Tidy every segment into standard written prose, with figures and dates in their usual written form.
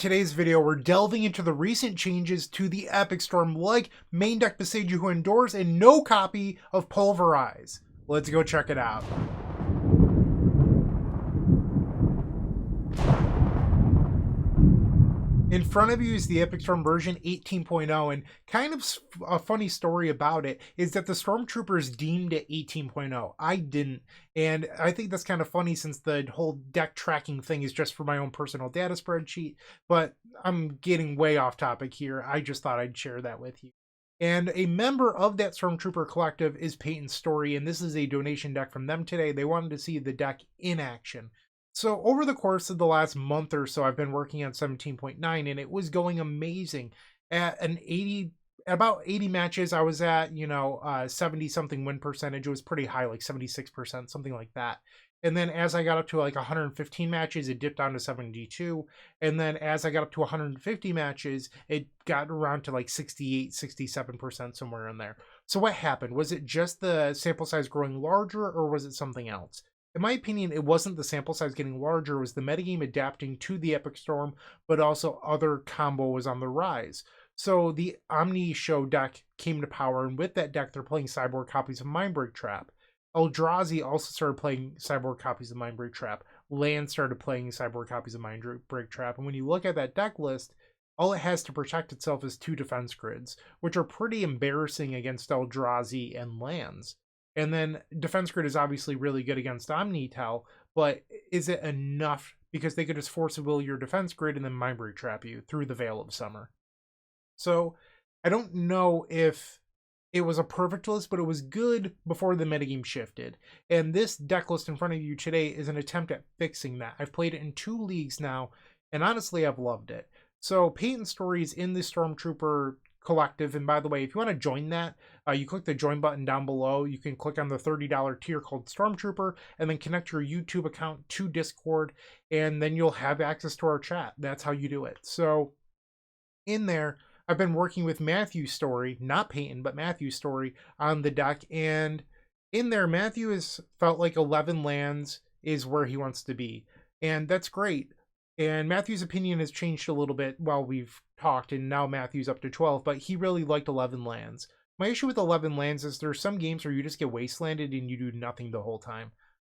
today's video, we're delving into the recent changes to the Epic Storm, like main deck Besage Who Endures and no copy of Pulverize. Let's go check it out. In front of you is the Epic Storm version 18.0, and kind of a funny story about it is that the Stormtroopers deemed it 18.0. I didn't, and I think that's kind of funny since the whole deck tracking thing is just for my own personal data spreadsheet, but I'm getting way off topic here. I just thought I'd share that with you. And a member of that Stormtrooper collective is Peyton's Story, and this is a donation deck from them today. They wanted to see the deck in action. So over the course of the last month or so, I've been working on 17.9, and it was going amazing. At about 80 matches, I was at, 70 something win percentage. It was pretty high, like 76%, something like that. And then as I got up to like 115 matches, it dipped down to 72. And then as I got up to 150 matches, it got around to like 68, 67%, somewhere in there. So what happened? Was it just the sample size growing larger, or was it something else? In my opinion, it wasn't the sample size getting larger, it was the metagame adapting to the Epic Storm, but also other combo was on the rise. So the Omni-Show deck came to power, and with that deck, they're playing sideboard copies of Mindbreak Trap. Eldrazi also started playing sideboard copies of Mindbreak Trap. Land started playing sideboard copies of Mindbreak Trap. And when you look at that deck list, all it has to protect itself is 2 defense grids, which are pretty embarrassing against Eldrazi and lands. And then defense grid is obviously really good against Omni-Tell, but is it enough? Because they could just force will your defense grid and then Mindbreak Trap you through the Veil of Summer. So I don't know if it was a perfect list, but it was good before the metagame shifted. And this deck list in front of you today is an attempt at fixing that. I've played it in 2 leagues now, and honestly, I've loved it. So Peyton's Story is in the Stormtrooper collective, and by the way, if you want to join that, you click the join button down below. You can click on the $30 tier called Stormtrooper and then connect your YouTube account to Discord, and then you'll have access to our chat. That's how you do it. So in there, I've been working with Matthew's Story, not Peyton, but Matthew's Story on the deck, and in there, Matthew has felt like 11 lands is where he wants to be, and that's great. And Matthew's opinion has changed a little bit while we've talked, and now Matthew's up to 12, but he really liked 11 lands. My issue with 11 lands is there's some games where you just get wastelanded and you do nothing the whole time.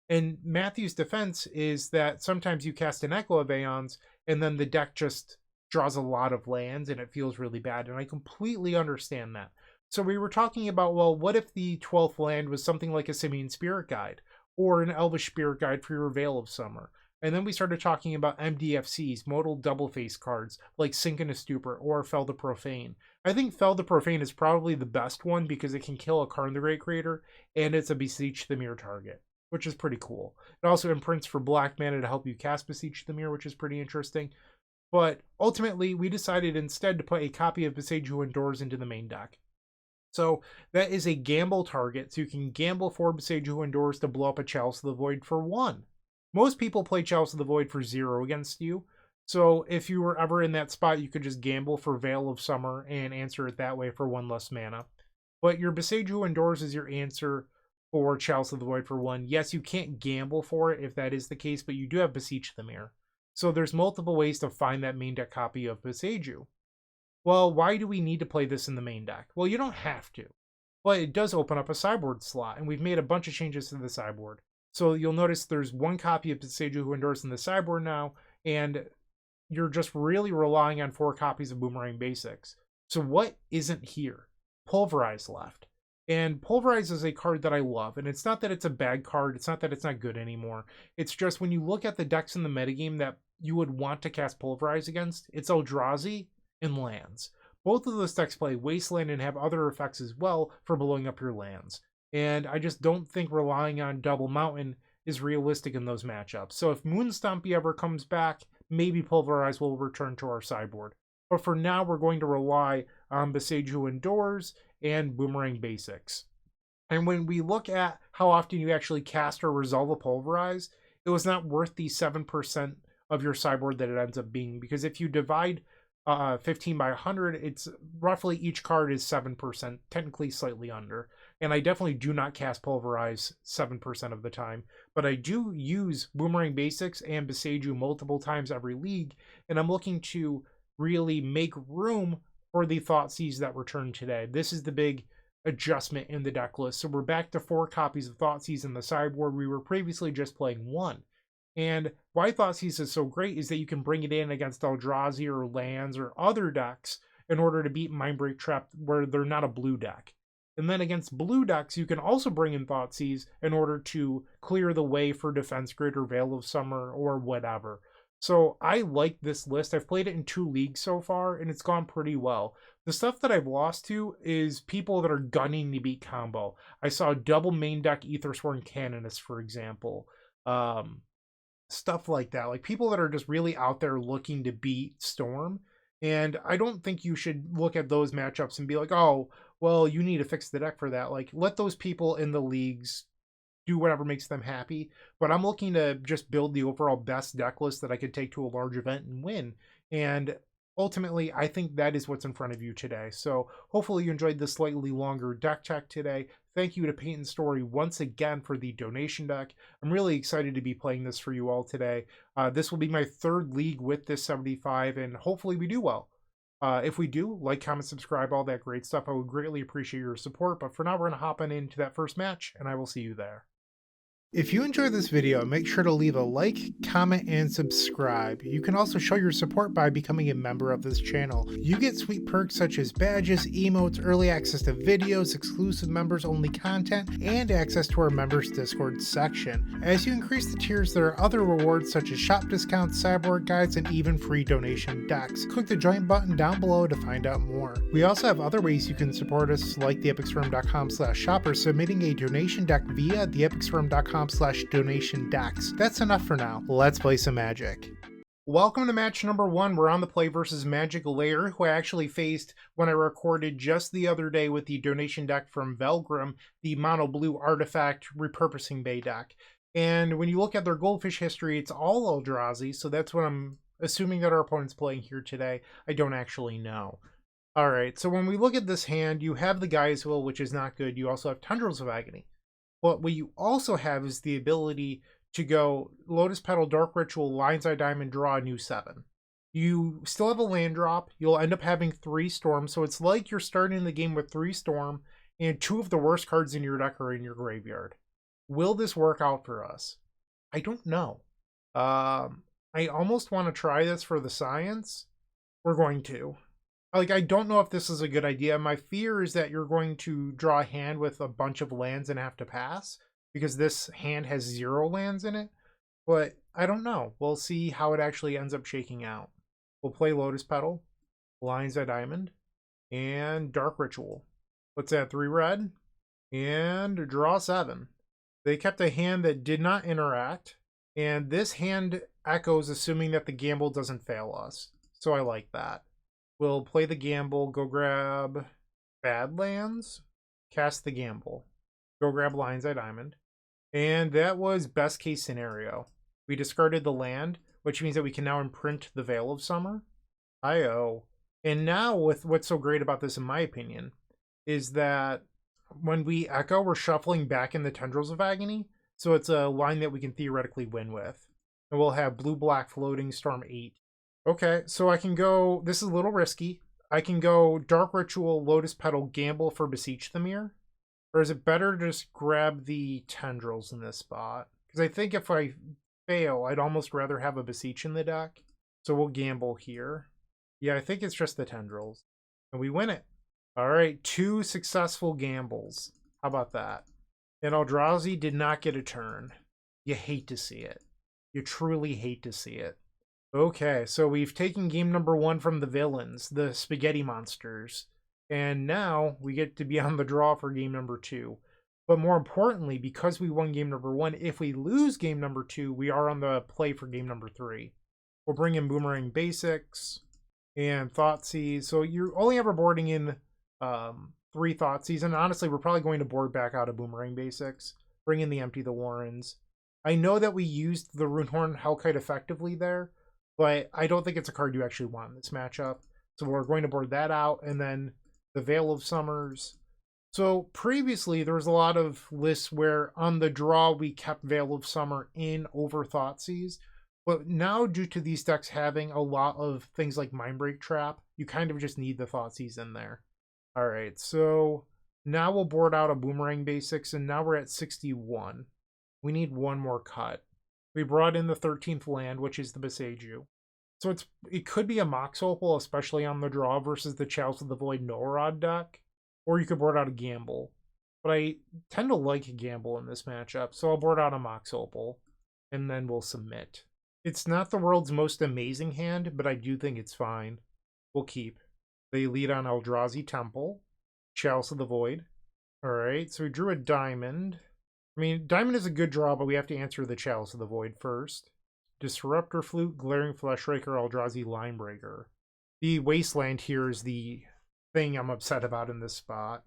And Matthew's defense is that sometimes you cast an Echo of Aeons, and then the deck just draws a lot of lands, and it feels really bad, and I completely understand that. So we were talking about, well, what if the 12th land was something like a Simian Spirit Guide, or an Elvish Spirit Guide for your Veil of Summer? And then we started talking about MDFCs, modal double face cards, like Sink in a Stupor or Fell the Profane. I think Fell the Profane is probably the best one because it can kill a Karn the Great Creator, and it's a Beseech the Mirror target, which is pretty cool. It also imprints for black mana to help you cast Beseech the Mirror, which is pretty interesting. But ultimately, we decided instead to put a copy of Besage Who Endures into the main deck. So that is a gamble target, so you can gamble for Besage Who Endures to blow up a Chalice of the Void for 1. Most people play Chalice of the Void for 0 against you, so if you were ever in that spot, you could just gamble for Veil of Summer and answer it that way for 1 less mana. But your Besage Who Endures is your answer for Chalice of the Void for 1. Yes, you can't gamble for it if that is the case, but you do have Beseech the Mirror. So there's multiple ways to find that main deck copy of Besage Who. Well, why do we need to play this in the main deck? Well, you don't have to, but it does open up a sideboard slot, and we've made a bunch of changes to the sideboard. So you'll notice there's 1 copy of Besage Who Endures in the sideboard now, and you're just really relying on 4 copies of Boomerang Basics. So what isn't here? Pulverize left. And Pulverize is a card that I love, and it's not that it's a bad card, it's not that it's not good anymore. It's just when you look at the decks in the metagame that you would want to cast Pulverize against, it's Eldrazi and lands. Both of those decks play Wasteland and have other effects as well for blowing up your lands. And I just don't think relying on Double Mountain is realistic in those matchups. So if Moonstompy ever comes back, maybe Pulverize will return to our sideboard. But for now, we're going to rely on Besage Who Endures and Boomerang Basics. And when we look at how often you actually cast or resolve a Pulverize, it was not worth the 7% of your sideboard that it ends up being. Because if you divide 15 by 100, it's roughly each card is 7%, technically slightly under. and I definitely do not cast Pulverize 7% of the time, but I do use Boomerang Basics and Beseiju multiple times every league, and I'm looking to really make room for the Thoughtseize that returned today. This is the big adjustment in the deck list. So we're back to 4 copies of Thoughtseize in the sideboard. We were previously just playing 1. And why Thoughtseize is so great is that you can bring it in against Eldrazi or lands or other decks in order to beat Mindbreak Trap where they're not a blue deck. And then against blue decks, you can also bring in Thoughtseize in order to clear the way for Defense Grid or Veil of Summer or whatever. So I like this list. I've played it in 2 leagues so far, and it's gone pretty well. The stuff that I've lost to is people that are gunning to beat combo. I saw double main deck Aethersworn Canonist, for example. Stuff like that. Like people that are just really out there looking to beat Storm. And I don't think you should look at those matchups and be like, oh, well, you need to fix the deck for that. Like, let those people in the leagues do whatever makes them happy. But I'm looking to just build the overall best deck list that I could take to a large event and win. And ultimately, I think that is what's in front of you today. So hopefully you enjoyed this slightly longer deck check today. Thank you to Paint and Story once again for the donation deck. I'm really excited to be playing this for you all today. This will be my 3rd league with this 75, and hopefully we do well. If we do, like, comment, subscribe, all that great stuff. I would greatly appreciate your support. But for now, we're going to hop on into that first match, and I will see you there. If you enjoyed this video, make sure to leave a like, comment, and subscribe. You can also show your support by becoming a member of this channel. You get sweet perks such as badges, emotes, early access to videos, exclusive members-only content, and access to our members Discord section. As you increase the tiers, there are other rewards such as shop discounts, sideboard guides, and even free donation decks. Click the join button down below to find out more. We also have other ways you can support us, like theepicstorm.com/shop or submitting a donation deck via theepicstorm.com/donation decks. That's enough for now. Let's play some Magic. Welcome to match number 1. We're on the play versus Magic Lair, who I actually faced when I recorded just the other day with the donation deck from Velgrim, the mono blue artifact repurposing bay deck. And when you look at their Goldfish history, it's all Eldrazi, so that's what I'm assuming that our opponent's playing here today. I don't actually know. Alright, so when we look at this hand, you have the Geysville, which is not good. You also have Tendrils of Agony. But what you also have is the ability to go Lotus Petal, Dark Ritual, Lion's Eye Diamond, draw a new 7. You still have a land drop. You'll end up having 3 Storm, so it's like you're starting the game with 3 Storm, and 2 of the worst cards in your deck are in your graveyard. Will this work out for us? I don't know. I almost want to try this for the science. We're going to. Like, I don't know if this is a good idea. My fear is that you're going to draw a hand with a bunch of lands and have to pass, because this hand has 0 lands in it. But I don't know. We'll see how it actually ends up shaking out. We'll play Lotus Petal, Lion's Eye Diamond, and Dark Ritual. Let's add 3 red, and draw 7. They kept a hand that did not interact, and this hand echoes assuming that the gamble doesn't fail us. So I like that. We'll play the gamble, go grab Badlands, cast the gamble, go grab Lion's Eye Diamond. And that was best case scenario. We discarded the land, which means that we can now imprint the Veil of Summer. I-O. And now with what's so great about this, in my opinion, is that when we echo, we're shuffling back in the Tendrils of Agony. So it's a line that we can theoretically win with. And we'll have blue-black floating Storm 8. Okay, so I can go, this is a little risky. I can go Dark Ritual, Lotus Petal, gamble for Beseech the Mirror. Or is it better to just grab the Tendrils in this spot? Because I think if I fail, I'd almost rather have a Beseech in the deck. So we'll gamble here. Yeah, I think it's just the Tendrils. And we win it. All right, 2 successful gambles. How about that? And Eldrazi did not get a turn. You hate to see it. You truly hate to see it. Okay, so we've taken game number 1 from the villains, the Spaghetti Monsters. And now we get to be on the draw for game number 2. But more importantly, because we won game number 1, if we lose game number 2, we are on the play for game number 3. We'll bring in Boomerang Basics and Thoughtseize. So you're only ever boarding in 3 Thoughtseize. And honestly, we're probably going to board back out of Boomerang Basics. Bring in the Empty the Warrens. I know that we used the Runehorn Hellkite effectively there, but I don't think it's a card you actually want in this matchup. So we're going to board that out, and then the Veil of Summers. So previously, there was a lot of lists where on the draw we kept Veil of Summer in over Thoughtseize. But now, due to these decks having a lot of things like Mindbreak Trap, you kind of just need the Thoughtseize in there. All right, so now we'll board out a Boomerang Basics, and now we're at 61. We need one more cut. We brought in the 13th land, which is the Beseiju. So it could be a Mox Opal, especially on the draw, versus the Chalice of the Void Noarod deck. Or you could board out a Gamble. But I tend to like a Gamble in this matchup, so I'll board out a Mox Opal, and then we'll submit. It's not the world's most amazing hand, but I do think it's fine. We'll keep. They lead on Eldrazi Temple, Chalice of the Void. Alright, so we drew a Diamond. I mean, Diamond is a good draw, but we have to answer the Chalice of the Void first. Disruptor Flute, Glaring Fleshraker, Eldrazi Linebreaker. The Wasteland here is the thing I'm upset about in this spot.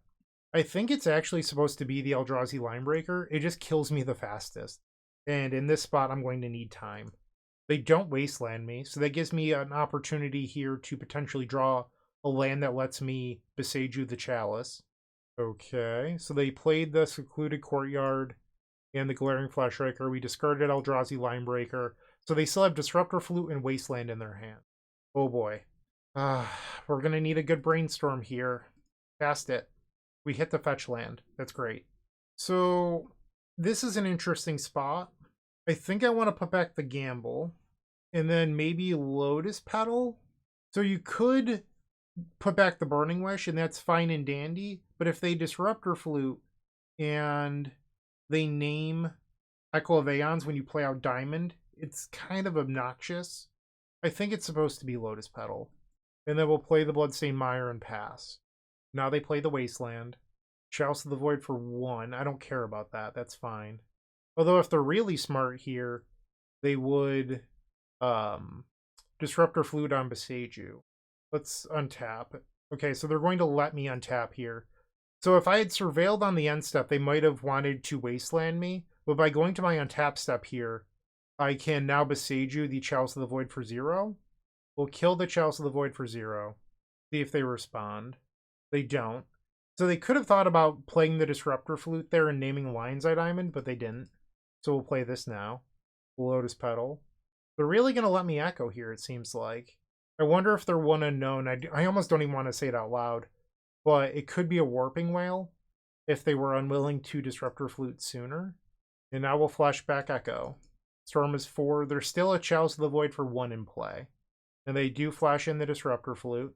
I think it's actually supposed to be the Eldrazi Linebreaker. It just kills me the fastest. And in this spot, I'm going to need time. They don't Wasteland me, so that gives me an opportunity here to potentially draw a land that lets me Beseiju the Chalice. Okay, so they played the Secluded Courtyard and the Glaring Fleshraker. We discarded Eldrazi Linebreaker. So they still have Disruptor Flute and Wasteland in their hand. Oh boy. We're going to need a good brainstorm here. Cast it. We hit the fetch land. That's great. So this is an interesting spot. I think I want to put back the Gamble. And then maybe Lotus Petal. So you could put back the Burning Wish, and that's fine and dandy. But if they Disruptor Flute and they name Echo of Aeons when you play out Diamond, it's kind of obnoxious. I think it's supposed to be Lotus Petal. And then we'll play the Bloodstained Mire and pass. Now they play the Wasteland. Chalice of the Void for 1. I don't care about that. That's fine. Although if they're really smart here, they would Disruptor Flute on Beseiju. Let's untap. Okay, so they're going to let me untap here. So if I had surveilled on the end step, they might have wanted to Wasteland me. But by going to my untap step here, I can now Beseiju the Chalice of the Void for 0. We'll kill the Chalice of the Void for 0. See if they respond. They don't. So they could have thought about playing the Disruptor Flute there and naming Lion's-Eye Diamond, but they didn't. So we'll play this now. Lotus Petal. They're really going to let me Echo here, it seems like. I wonder if they're one unknown. I almost don't even want to say it out loud. But it could be a Warping Whale if they were unwilling to Disruptor Flute sooner. And now we'll flash back Echo. Storm is 4. There's still a Chalice of the Void for 1 in play. And they do flash in the Disruptor Flute.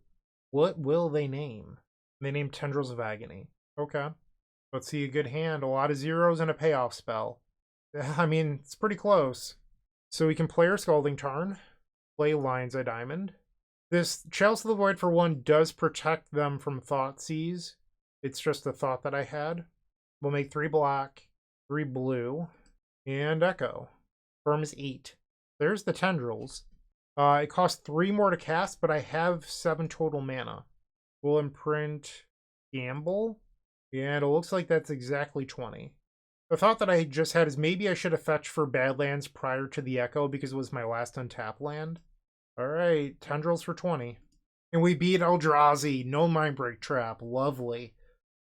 What will they name? They name Tendrils of Agony. Okay. Let's see a good hand. A lot of zeros and a payoff spell. I mean, it's pretty close. So we can play our Scalding Tarn. Play Lion's-Eye Diamond. This Chalice of the Void for 1 does protect them from Thoughtseize. It's just a thought that I had. We'll make 3 black, 3 blue, and Echo. Firm is 8. There's the Tendrils. It costs 3 more to cast, but I have 7 total mana. We'll imprint Gamble, and it looks like that's exactly 20. The thought that I just had is maybe I should have fetched for Badlands prior to the Echo because it was my last untap land. Alright, Tendrils for 20. And we beat Eldrazi. No Mindbreak Trap. Lovely.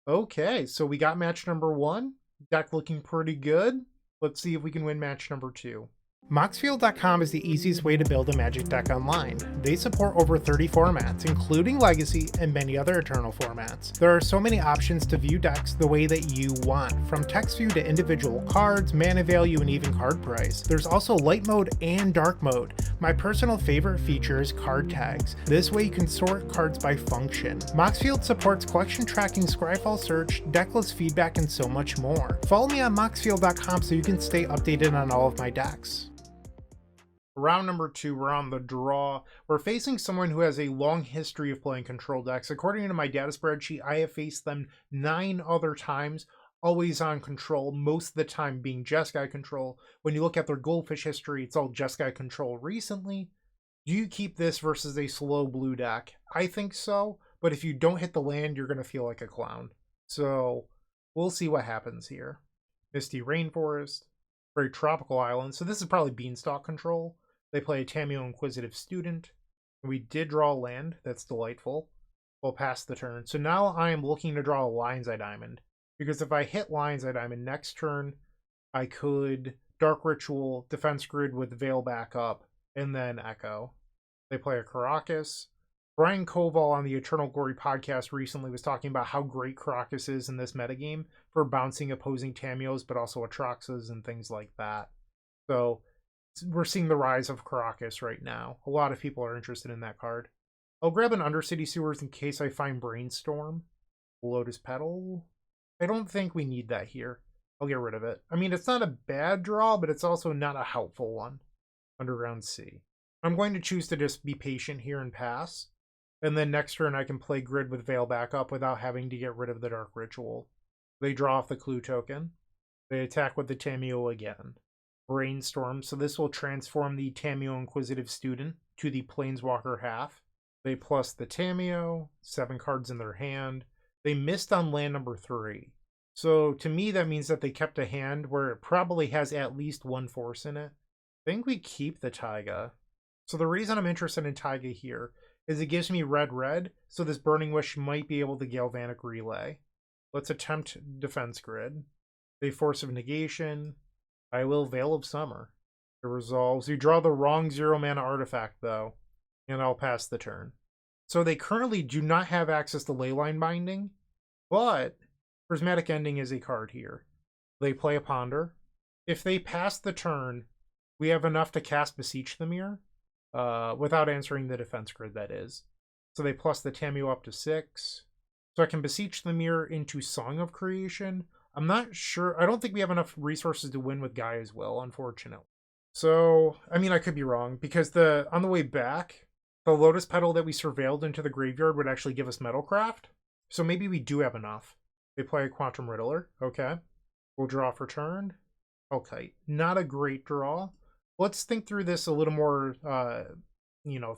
Okay, so we got match number 1. Deck looking pretty good. Let's see if we can win match number 2. Moxfield.com is the easiest way to build a Magic deck online. They support over 30 formats, including Legacy and many other Eternal formats. There are so many options to view decks the way that you want, from text view to individual cards, mana value, and even card price. There's also light mode and dark mode. My personal favorite feature is card tags. This way you can sort cards by function. Moxfield supports collection tracking, Scryfall search, decklist feedback, and so much more. Follow me on Moxfield.com so you can stay updated on all of my decks. Round number 2, we're on the draw. We're facing someone who has a long history of playing control decks. According to my data spreadsheet, I have faced them 9 other times, always on control, most of the time being Jeskai control. When you look at their Goldfish history, it's all Jeskai control recently. Do you keep this versus a slow blue deck? I think so, but if you don't hit the land, you're going to feel like a clown. So we'll see what happens here. Misty Rainforest, very tropical island. So this is probably Beanstalk control. They play a Tameo Inquisitive Student. We did draw land. That's delightful. We'll pass the turn. So now I am looking to draw a Lion's Eye Diamond. Because if I hit Lion's Eye Diamond next turn, I could Dark Ritual, Defense Grid with Veil back up, and then Echo. They play a Karakas. Brian Koval on the Eternal Glory podcast recently was talking about how great Karakas is in this metagame for bouncing opposing Tamios, but also Atraxas and things like that. So we're seeing the rise of Karakas right now. A lot of people are interested in that card. I'll grab an Undercity Sewers in case I find Brainstorm. Lotus Petal. I don't think we need that here. I'll get rid of it. I mean, it's not a bad draw, but it's also not a helpful one. Underground Sea. I'm going to choose to just be patient here and pass. And then next turn I can play Grid with Veil back up without having to get rid of the Dark Ritual. They draw off the Clue token. They attack with the Tameo again. Brainstorm, so this will transform the Tameo Inquisitive Student to the Planeswalker half. They plus the Tameo, 7 cards in their hand. They missed on land number 3. So to me that means that they kept a hand where it probably has at least 1 force in it. I think we keep the Taiga. So the reason I'm interested in Taiga here is it gives me red, so this Burning Wish might be able to Galvanic Relay. Let's attempt Defense Grid. They Force of Negation. I will Veil of Summer. It resolves. You draw the wrong 0-mana artifact, though, and I'll pass the turn. So they currently do not have access to Leyline Binding, but Prismatic Ending is a card here. They play a Ponder. If they pass the turn, we have enough to cast Beseech the Mirror. Without answering the Defense Grid, that is. So they plus the Tameo up to 6. So I can Beseech the Mirror into Song of Creation. I'm not sure. I don't think we have enough resources to win with Gaia's Will, unfortunately. So, I mean, I could be wrong, because on the way back, the Lotus Petal that we surveilled into the graveyard would actually give us Metalcraft. So maybe we do have enough. They play a Quantum Riddler. Okay. We'll draw for turn. Okay. Not a great draw. Let's think through this a little more,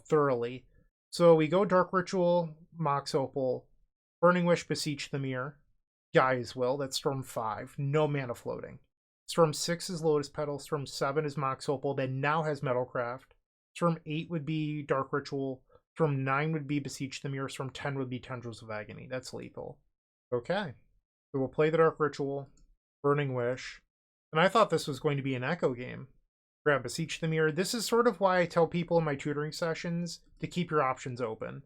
thoroughly. So we go Dark Ritual, Mox Opal, Burning Wish, Beseech the Mirror, Gaia's Will, that's Storm 5, no mana floating. Storm 6 is Lotus Petal, Storm 7 is Mox Opal, that now has Metalcraft. Storm 8 would be Dark Ritual, Storm 9 would be Beseech the Mirror, Storm 10 would be Tendrils of Agony. That's lethal. Okay, so we'll play the Dark Ritual, Burning Wish, and I thought this was going to be an Echo game. Grab Beseech the Mirror. This is sort of why I tell people in my tutoring sessions to keep your options open.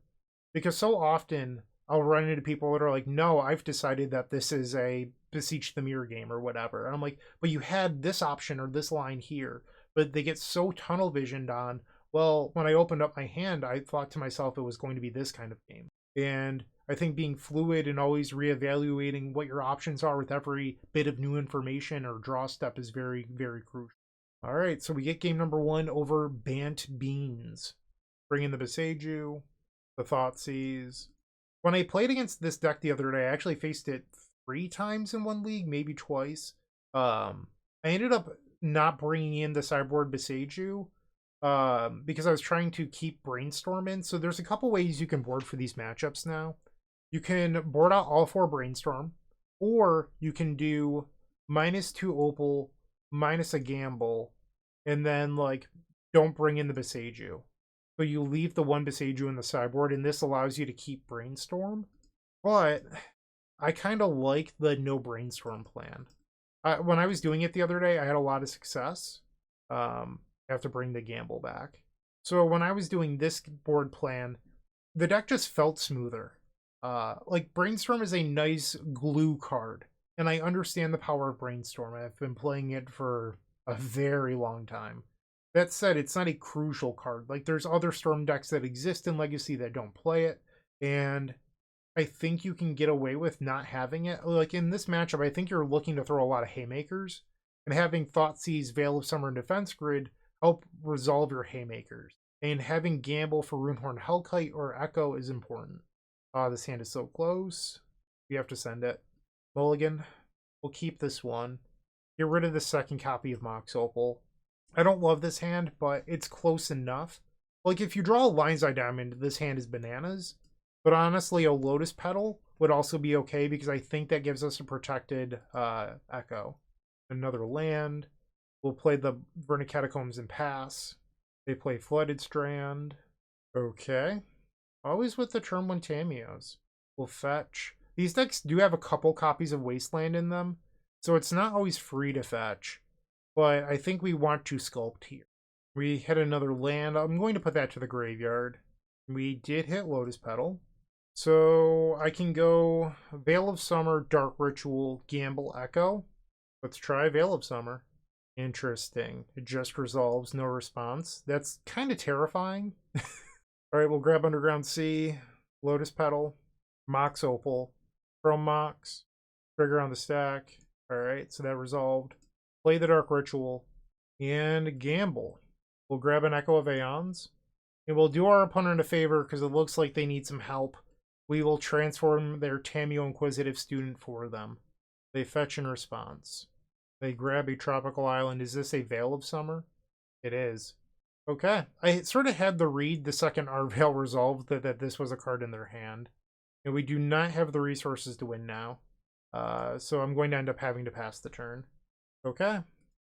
Because so often I'll run into people that are like, no, I've decided that this is a Beseech the Mirror game or whatever. And I'm like, but you had this option or this line here. But they get so tunnel visioned on, well, when I opened up my hand, I thought to myself it was going to be this kind of game. And I think being fluid and always reevaluating what your options are with every bit of new information or draw step is very, very crucial. All right, so we get game number 1 over Bant Beans. Bring in the Beseiju, the Thoughtseize. When I played against this deck the other day, I actually faced it 3 times in one league, maybe twice. I ended up not bringing in the sideboard Beseiju because I was trying to keep Brainstorm in. So there's a couple ways you can board for these matchups now. You can board out all 4 Brainstorm, or you can do -2 Opal, minus a gamble, and then don't bring in the Beseiju. So you leave the 1 Beseiju in the sideboard, and this allows you to keep Brainstorm. But I kind of like the no Brainstorm plan. When I was doing it the other day, I had a lot of success. I have to bring the gamble back. So when I was doing this board plan, the deck just felt smoother. Brainstorm is a nice glue card. And I understand the power of Brainstorm. I've been playing it for a very long time. That said, it's not a crucial card. There's other Storm decks that exist in Legacy that don't play it. And I think you can get away with not having it. In this matchup, I think you're looking to throw a lot of haymakers. And having Thoughtseize, Veil of Summer, and Defense Grid help resolve your haymakers. And having Gamble for Runehorn Hellkite or Echo is important. This hand is so close. We have to send it. Mulligan. We'll keep this one. Get rid of the second copy of Mox Opal. I don't love this hand, but it's close enough. If you draw a Lion's Eye Diamond, this hand is bananas. But honestly, a Lotus Petal would also be okay because I think that gives us a protected Echo. Another land. We'll play the Vernic Catacombs and pass. They play Flooded Strand. Okay. Always with the turn 1 Tamios. We'll fetch. These decks do have a couple copies of Wasteland in them, so it's not always free to fetch. But I think we want to sculpt here. We hit another land. I'm going to put that to the graveyard. We did hit Lotus Petal. So I can go Veil of Summer, Dark Ritual, Gamble, Echo. Let's try Veil of Summer. Interesting. It just resolves, no response. That's kind of terrifying. Alright, we'll grab Underground Sea, Lotus Petal, Mox Opal, Chrome Mox, trigger on the stack. Alright, so that resolved. Play the Dark Ritual, and gamble. We'll grab an Echo of Aeons, and we'll do our opponent a favor because it looks like they need some help. We will transform their Tamiyo Inquisitive Student for them. They fetch in response. They grab a Tropical Island. Is this a Veil of Summer? It is. Okay. I sort of had the read the second our Veil resolved that this was a card in their hand. And we do not have the resources to win now. So I'm going to end up having to pass the turn. Okay.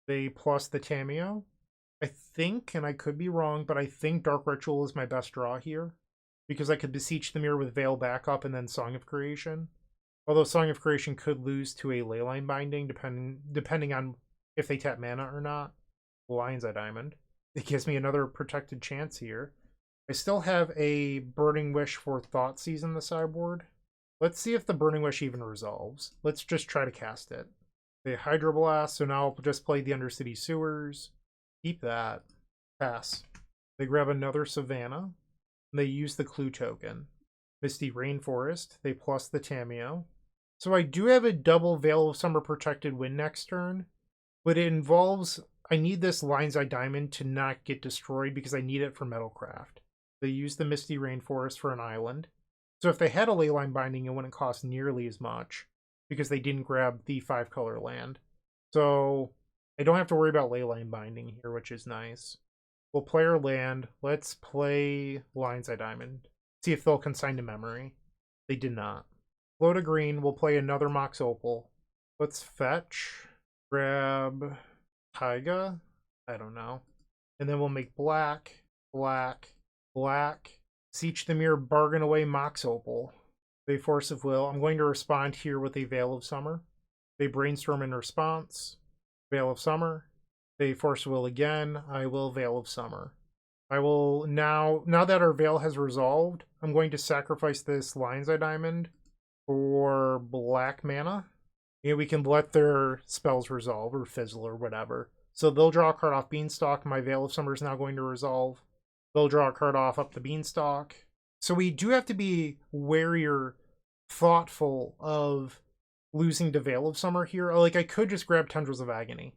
They plus the Tamiyo. I think, and I could be wrong, but I think Dark Ritual is my best draw here. Because I could Beseech the Mirror with Veil backup and then Song of Creation. Although Song of Creation could lose to a Leyline Binding, depending on if they tap mana or not. Lion's Eye Diamond. It gives me another protected chance here. I still have a Burning Wish for Thoughtseize in the sideboard. Let's see if the Burning Wish even resolves. Let's just try to cast it. They Hydroblast, so now I'll just play the Undercity Sewers. Keep that. Pass. They grab another Savannah. And they use the Clue token. Misty Rainforest. They plus the Tamiyo. So I do have a double Veil of Summer protected win next turn. But it involves... I need this Lion's Eye Diamond to not get destroyed because I need it for Metalcraft. They use the Misty Rainforest for an island. So if they had a Leyline Binding, it wouldn't cost nearly as much because they didn't grab the 5-color land. So I don't have to worry about Leyline Binding here, which is nice. We'll play our land. Let's play Lion's Eye Diamond. See if they'll consign to memory. They did not. Float a green. We'll play another Mox Opal. Let's fetch. Grab Taiga. I don't know. And then we'll make black, black, black. Beseech the Mirror, bargain away Mox Opal. They Force of Will. I'm going to respond here with a Veil of Summer. They Brainstorm in response. Veil of Summer. They Force of Will again. I will Veil of Summer. I will now that our Veil has resolved, I'm going to sacrifice this Lion's Eye Diamond for black mana. And we can let their spells resolve or fizzle or whatever. So they'll draw a card off Beanstalk. My Veil of Summer is now going to resolve. They'll draw a card off up the Beanstalk. So we do have to be wary or thoughtful of losing to Veil of Summer here. Like, I could just grab Tendrils of Agony.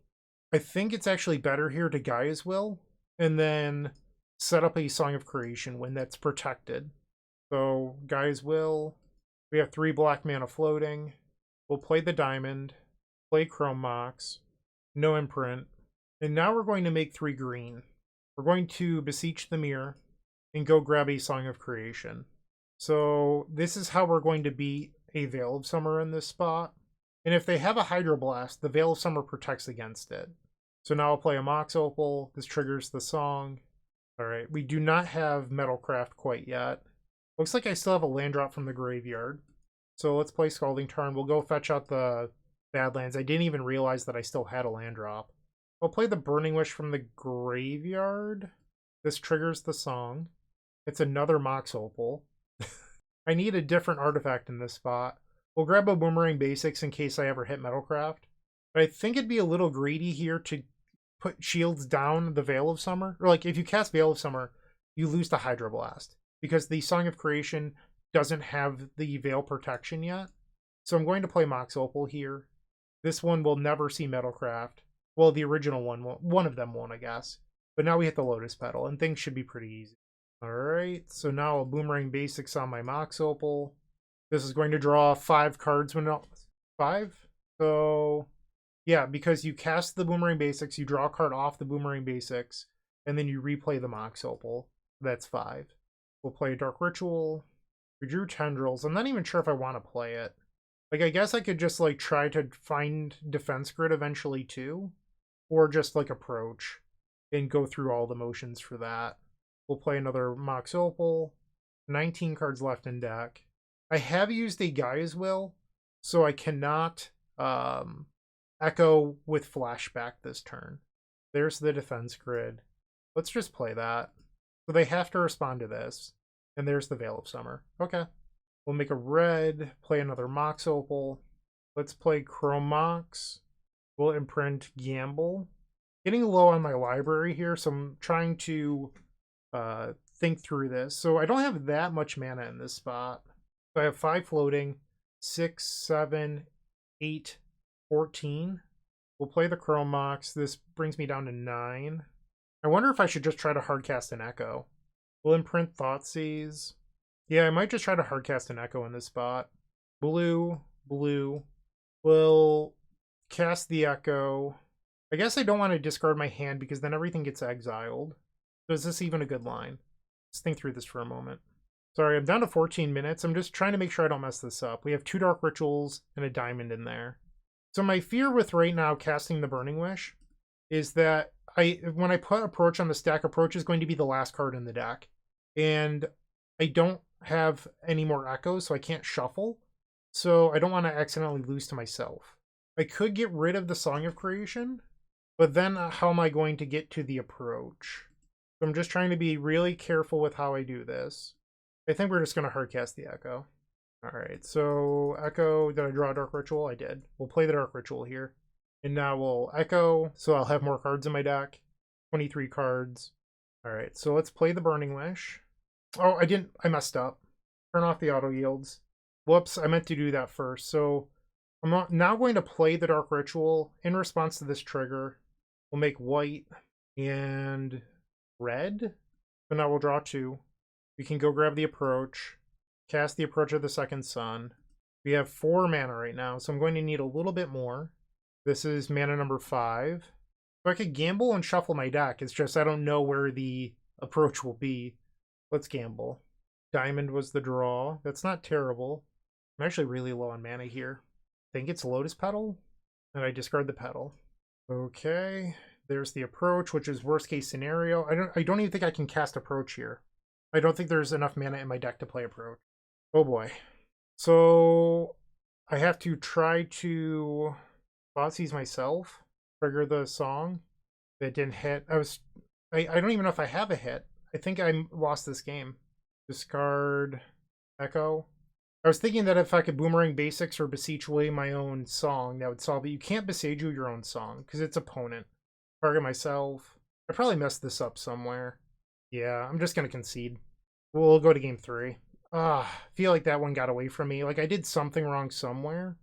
I think it's actually better here to Gaia's Will and then set up a Song of Creation when that's protected. So Gaia's Will. We have 3 black mana floating. We'll play the Diamond. Play Chrome Mox. No Imprint. And now we're going to make 3 green. We're going to Beseech the Mirror and go grab a Song of Creation. So this is how we're going to beat a Veil of Summer in this spot. And if they have a Hydroblast, the Veil of Summer protects against it. So now I'll play a Mox Opal. This triggers the song. Alright, we do not have Metalcraft quite yet. Looks like I still have a land drop from the graveyard. So let's play Scalding Tarn. We'll go fetch out the Badlands. I didn't even realize that I still had a land drop. I'll play the Burning Wish from the graveyard. This triggers the song. It's another Mox Opal. I need a different artifact in this spot. We'll grab a Boomerang Basics in case I ever hit Metalcraft. But I think it'd be a little greedy here to put shields down the Veil of Summer. Or like, if you cast Veil of Summer, you lose the Hydroblast. Because the Song of Creation doesn't have the Veil protection yet. So I'm going to play Mox Opal here. This one will never see Metalcraft. Well, the original one won't. One of them won't, I guess. But now we hit the Lotus Petal, and things should be pretty easy. Alright, so now a Boomerang Basics on my Mox Opal. This is going to draw 5 cards when... 5? So... yeah, because you cast the Boomerang Basics, you draw a card off the Boomerang Basics, and then you replay the Mox Opal. That's 5. We'll play Dark Ritual. We drew Tendrils. I'm not even sure if I want to play it. Like, I guess I could just, like, try to find Defense Grid eventually, too. Or just, like, approach and go through all the motions for that. We'll play another Mox Opal. 19 cards left in deck. I have used a Gaia's Will, so I cannot echo with flashback this turn. There's the defense grid. Let's just play that. So they have to respond to this. And there's the Veil of Summer. Okay. We'll make a red, play another Mox Opal. Let's play Chrome Mox. We'll imprint Gamble. Getting low on my library here, so I'm trying to think through this. So I don't have that much mana in this spot. So I have 5 floating, 6, 7, 8, 14. We'll play the Chrome Mox. This brings me down to 9. I wonder if I should just try to hardcast an Echo. We'll imprint Thoughtseize. Yeah, I might just try to hardcast an Echo in this spot. Blue, blue. We'll cast the Echo. I guess I don't want to discard my hand because then everything gets exiled. So is this even a good line? Let's think through this for a moment. Sorry, I'm down to 14 minutes. I'm just trying to make sure I don't mess this up. We have 2 Dark Rituals and a Diamond in there. So my fear with right now casting the Burning Wish is that when I put Approach on the stack, Approach is going to be the last card in the deck. And I don't have any more Echoes, so I can't shuffle. So I don't want to accidentally lose to myself. I could get rid of the Song of Creation, but then how am I going to get to the Approach? So I'm just trying to be really careful with how I do this. I think we're just going to hardcast the Echo. Alright, so Echo, did I draw a Dark Ritual? I did. We'll play the Dark Ritual here. And now we'll Echo, so I'll have more cards in my deck. 23 cards. Alright, so let's play the Burning Wish. Oh, I messed up. Turn off the auto yields. Whoops, I meant to do that first. So I'm now going to play the Dark Ritual in response to this trigger. We'll make white and red. So now we'll draw 2. We can go grab the Approach. Cast the Approach of the Second Sun. We have 4 mana right now, so I'm going to need a little bit more. This is mana number 5. So I could gamble and shuffle my deck. It's just I don't know where the Approach will be. Let's gamble. Diamond was the draw. That's not terrible. I'm actually really low on mana here. I think it's Lotus Petal, and I discard the Petal. Okay, there's the Approach, which is worst case scenario. I don't even think I can cast Approach here. I don't think there's enough mana in my deck to play Approach. Oh boy. So I have to try to Thoughtseize myself, trigger the song. That didn't hit. I don't even know if I have a hit. I think I lost this game. Discard Echo. I was thinking that if I could Boomerang Basics or Beseech away my own song, that would solve it. You can't Besage your own song because it's opponent. Target myself. I probably messed this up somewhere. Yeah, I'm just going to concede. We'll go to game 3. I feel like that one got away from me. Like I did something wrong somewhere.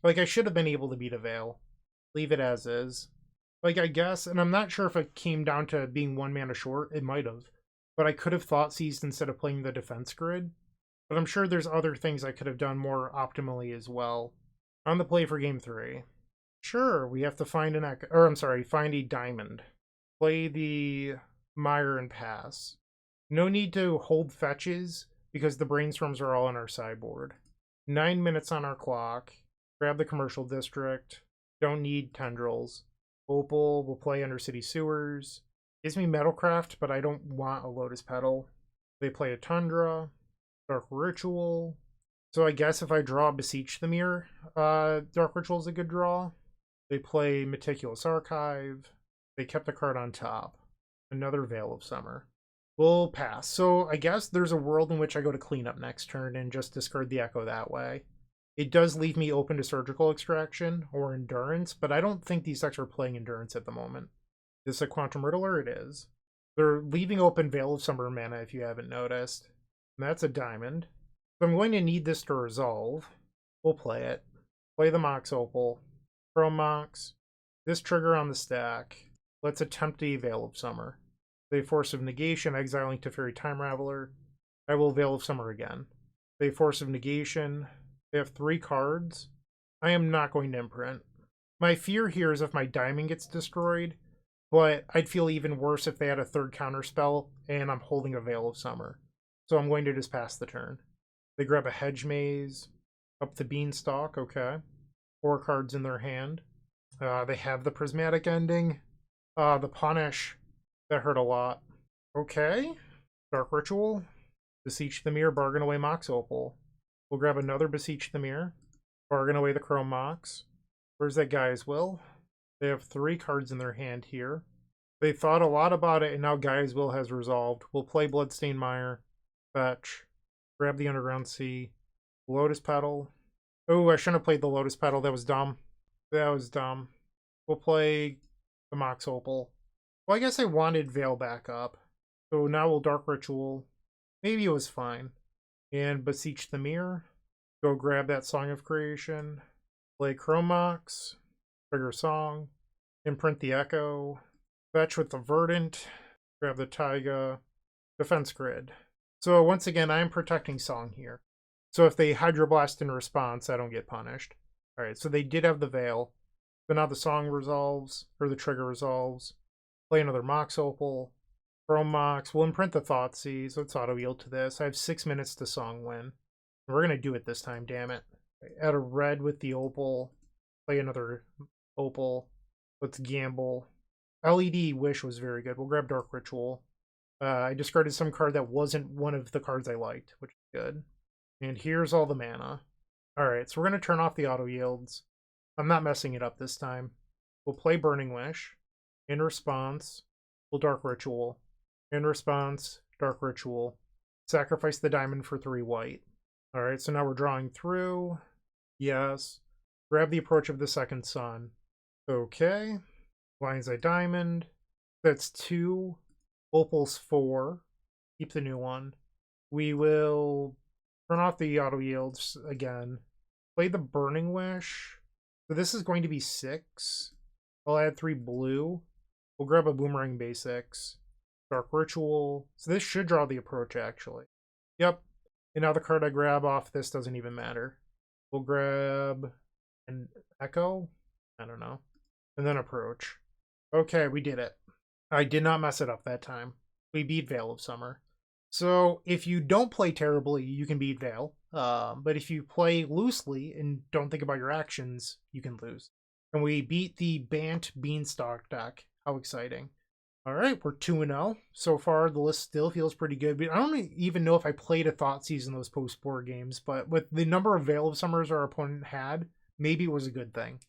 Like I should have been able to beat a Veil. Leave it as is. Like I guess, and I'm not sure if it came down to being 1 mana short. It might have. But I could have Thoughtseized instead of playing the defense grid. But I'm sure there's other things I could have done more optimally as well. On the play for game 3. Sure, we have to find find a diamond. Play the Mire and pass. No need to hold fetches because the brainstorms are all on our sideboard. 9 minutes on our clock. Grab the commercial district. Don't need tendrils. Opal will play Undercity Sewers. Gives me Metalcraft, but I don't want a Lotus Petal. They play a Tundra. Dark Ritual. So I guess if I draw Beseech the Mirror, Dark Ritual is a good draw. They play Meticulous Archive. They kept the card on top. Another Veil of Summer. We'll pass. So I guess there's a world in which I go to cleanup next turn and just discard the Echo that way. It does leave me open to Surgical Extraction or Endurance, but I don't think these decks are playing Endurance at the moment. Is this a Quantum Riddler? It is. They're leaving open Veil of Summer mana if you haven't noticed. And that's a diamond. So I'm going to need this to resolve. We'll play it. Play the Mox Opal. Chrome Mox. This trigger on the stack. Let's attempt a Veil of Summer. Play Force of Negation, exiling Teferi Time Raveler. I will Veil of Summer again. Play Force of Negation. They have 3 cards. I am not going to imprint. My fear here is if my diamond gets destroyed, but I'd feel even worse if they had a 3rd counterspell and I'm holding a Veil of Summer. So I'm going to just pass the turn. They grab a Hedge Maze. Up the Beanstalk, okay. 4 cards in their hand. They have the Prismatic Ending. The Punish. That hurt a lot. Okay. Dark Ritual. Beseech the Mirror, bargain away Mox Opal. We'll grab another Beseech the Mirror, bargain away the Chrome Mox. Where's that Guy's Will? They have 3 cards in their hand here. They thought a lot about it, and now Guy's Will has resolved. We'll play Bloodstained Mire, fetch, grab the Underground Sea, Lotus Petal. Oh, I shouldn't have played the Lotus Petal. That was dumb. That was dumb. We'll play the Mox Opal. Well, I guess I wanted Veil back up. So now we'll Dark Ritual. Maybe it was fine. And Beseech the Mirror. Go grab that Song of Creation. Play Chrome Mox. Trigger Song. Imprint the Echo. Fetch with the Verdant. Grab the Taiga. Defense Grid. So once again, I am protecting Song here. So if they Hydroblast in response, I don't get punished. Alright, so they did have the Veil. So now the Song resolves, or the trigger resolves. Play another Mox Opal. Chrome Mox. We'll imprint the Thoughtseize. Let's auto yield to this. I have 6 minutes to Song win. And we're going to do it this time, damn it. Add a red with the Opal. Play another Opal. Let's gamble. LED Wish was very good. We'll grab Dark Ritual. I discarded some card that wasn't one of the cards I liked, which is good. And here's all the mana. Alright, so we're going to turn off the auto yields. I'm not messing it up this time. We'll play Burning Wish. In response, we'll Dark Ritual. In response, Dark Ritual. Sacrifice the diamond for 3 white. Alright, so now we're drawing through. Yes. Grab the Approach of the Second Sun. Okay. Lion's Eye Diamond. That's 2. Opal's 4. Keep the new one. We will turn off the auto yields again. Play the Burning Wish. So this is going to be 6. I'll add 3 blue. We'll grab a Boomerang Basics. Dark Ritual. So this should draw the Approach, actually. Yep. And now the card I grab off this doesn't even matter. We'll grab an Echo. I don't know. And then Approach. Okay, we did it. I did not mess it up that time. We beat Veil of Summer. So if you don't play terribly, you can beat Veil. But if you play loosely and don't think about your actions, you can lose. And we beat the Bant Beanstalk deck. How exciting. Alright, we're 2-0. So far, the list still feels pretty good. But I don't even know if I played a Thoughtseize in those post-board games. But with the number of Veil of Summers our opponent had, maybe it was a good thing.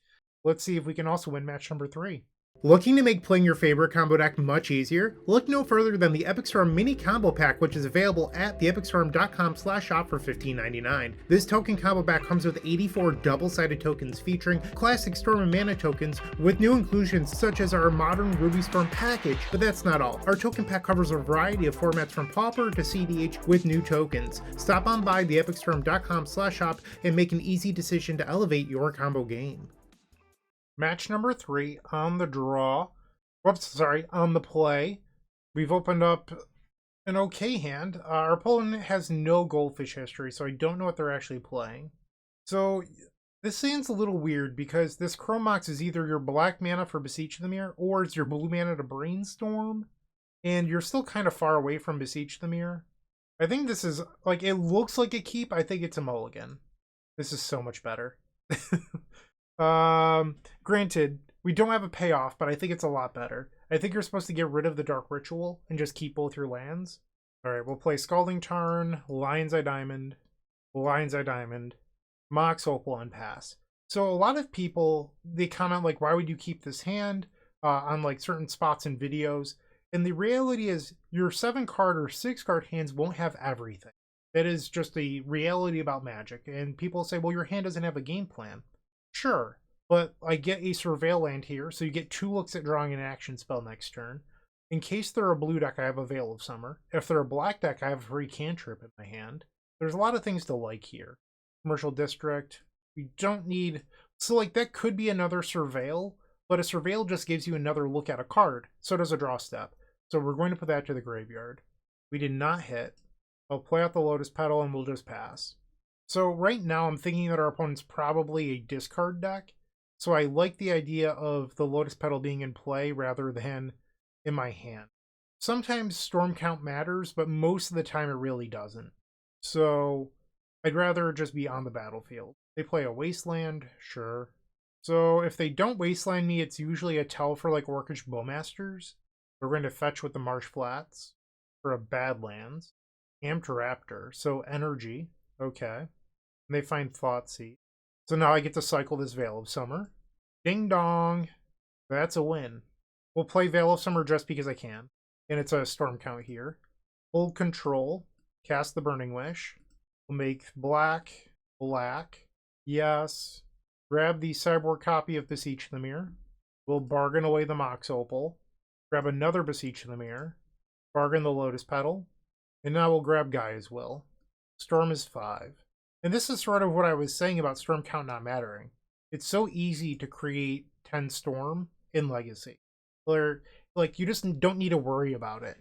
Let's see if we can also win match number 3. Looking to make playing your favorite combo deck much easier? Look no further than the Epic Storm Mini Combo Pack, which is available at theepicstorm.com/shop for $15.99. This token combo pack comes with 84 double-sided tokens featuring classic Storm and Mana tokens with new inclusions such as our modern Ruby Storm package, but that's not all. Our token pack covers a variety of formats from Pauper to CDH with new tokens. Stop on by theepicstorm.com/shop and make an easy decision to elevate your combo game. Match number 3 on the draw. Whoops, sorry, on the play. We've opened up an okay hand. Our opponent has no Goldfish history, so I don't know what they're actually playing. So this seems a little weird because this Chrome Mox is either your black mana for Beseech the Mirror or it's your blue mana to Brainstorm. And you're still kind of far away from Beseech the Mirror. I think this is, like, it looks like a keep. I think it's a mulligan. This is so much better. Granted, we don't have a payoff, but I think it's a lot better. I think you're supposed to get rid of the Dark Ritual and just keep both your lands. Alright, we'll play Scalding Tarn, Lion's Eye Diamond, Mox Opal, and pass. So a lot of people, they comment like, why would you keep this hand on like certain spots in videos? And the reality is your 7-card or 6-card hands won't have everything. That is just a reality about Magic. And people say, well, your hand doesn't have a game plan. Sure, but I get a Surveil land here, so you get 2 looks at drawing an action spell next turn. In case they're a blue deck, I have a Veil of Summer. If they're a black deck, I have a free cantrip in my hand. There's a lot of things to like here. Commercial District. You don't need... So, like, that could be another Surveil, but a Surveil just gives you another look at a card. So does a Draw Step. So we're going to put that to the graveyard. We did not hit. I'll play out the Lotus Petal and we'll just pass. So right now I'm thinking that our opponent's probably a discard deck. So I like the idea of the Lotus Petal being in play rather than in my hand. Sometimes Storm Count matters, but most of the time it really doesn't. So I'd rather just be on the battlefield. They play a Wasteland, sure. So if they don't Wasteland me, it's usually a tell for like Orcish Bowmasters. We're going to fetch with the Marsh Flats for a Badlands. Raptor. So energy. Okay. And they find Thoughtseize. So now I get to cycle this Veil of Summer. Ding dong. That's a win. We'll play Veil of Summer just because I can. And it's a storm count here. Hold control. Cast the Burning Wish. We'll make black, black. Yes. Grab the sideboard copy of Beseech the Mirror. We'll bargain away the Mox Opal. Grab another Beseech the Mirror. Bargain the Lotus Petal. And now we'll grab Gaia's Will. Storm is 5. And this is sort of what I was saying about storm count not mattering. It's so easy to create 10 storm in Legacy. Where, like, you just don't need to worry about it.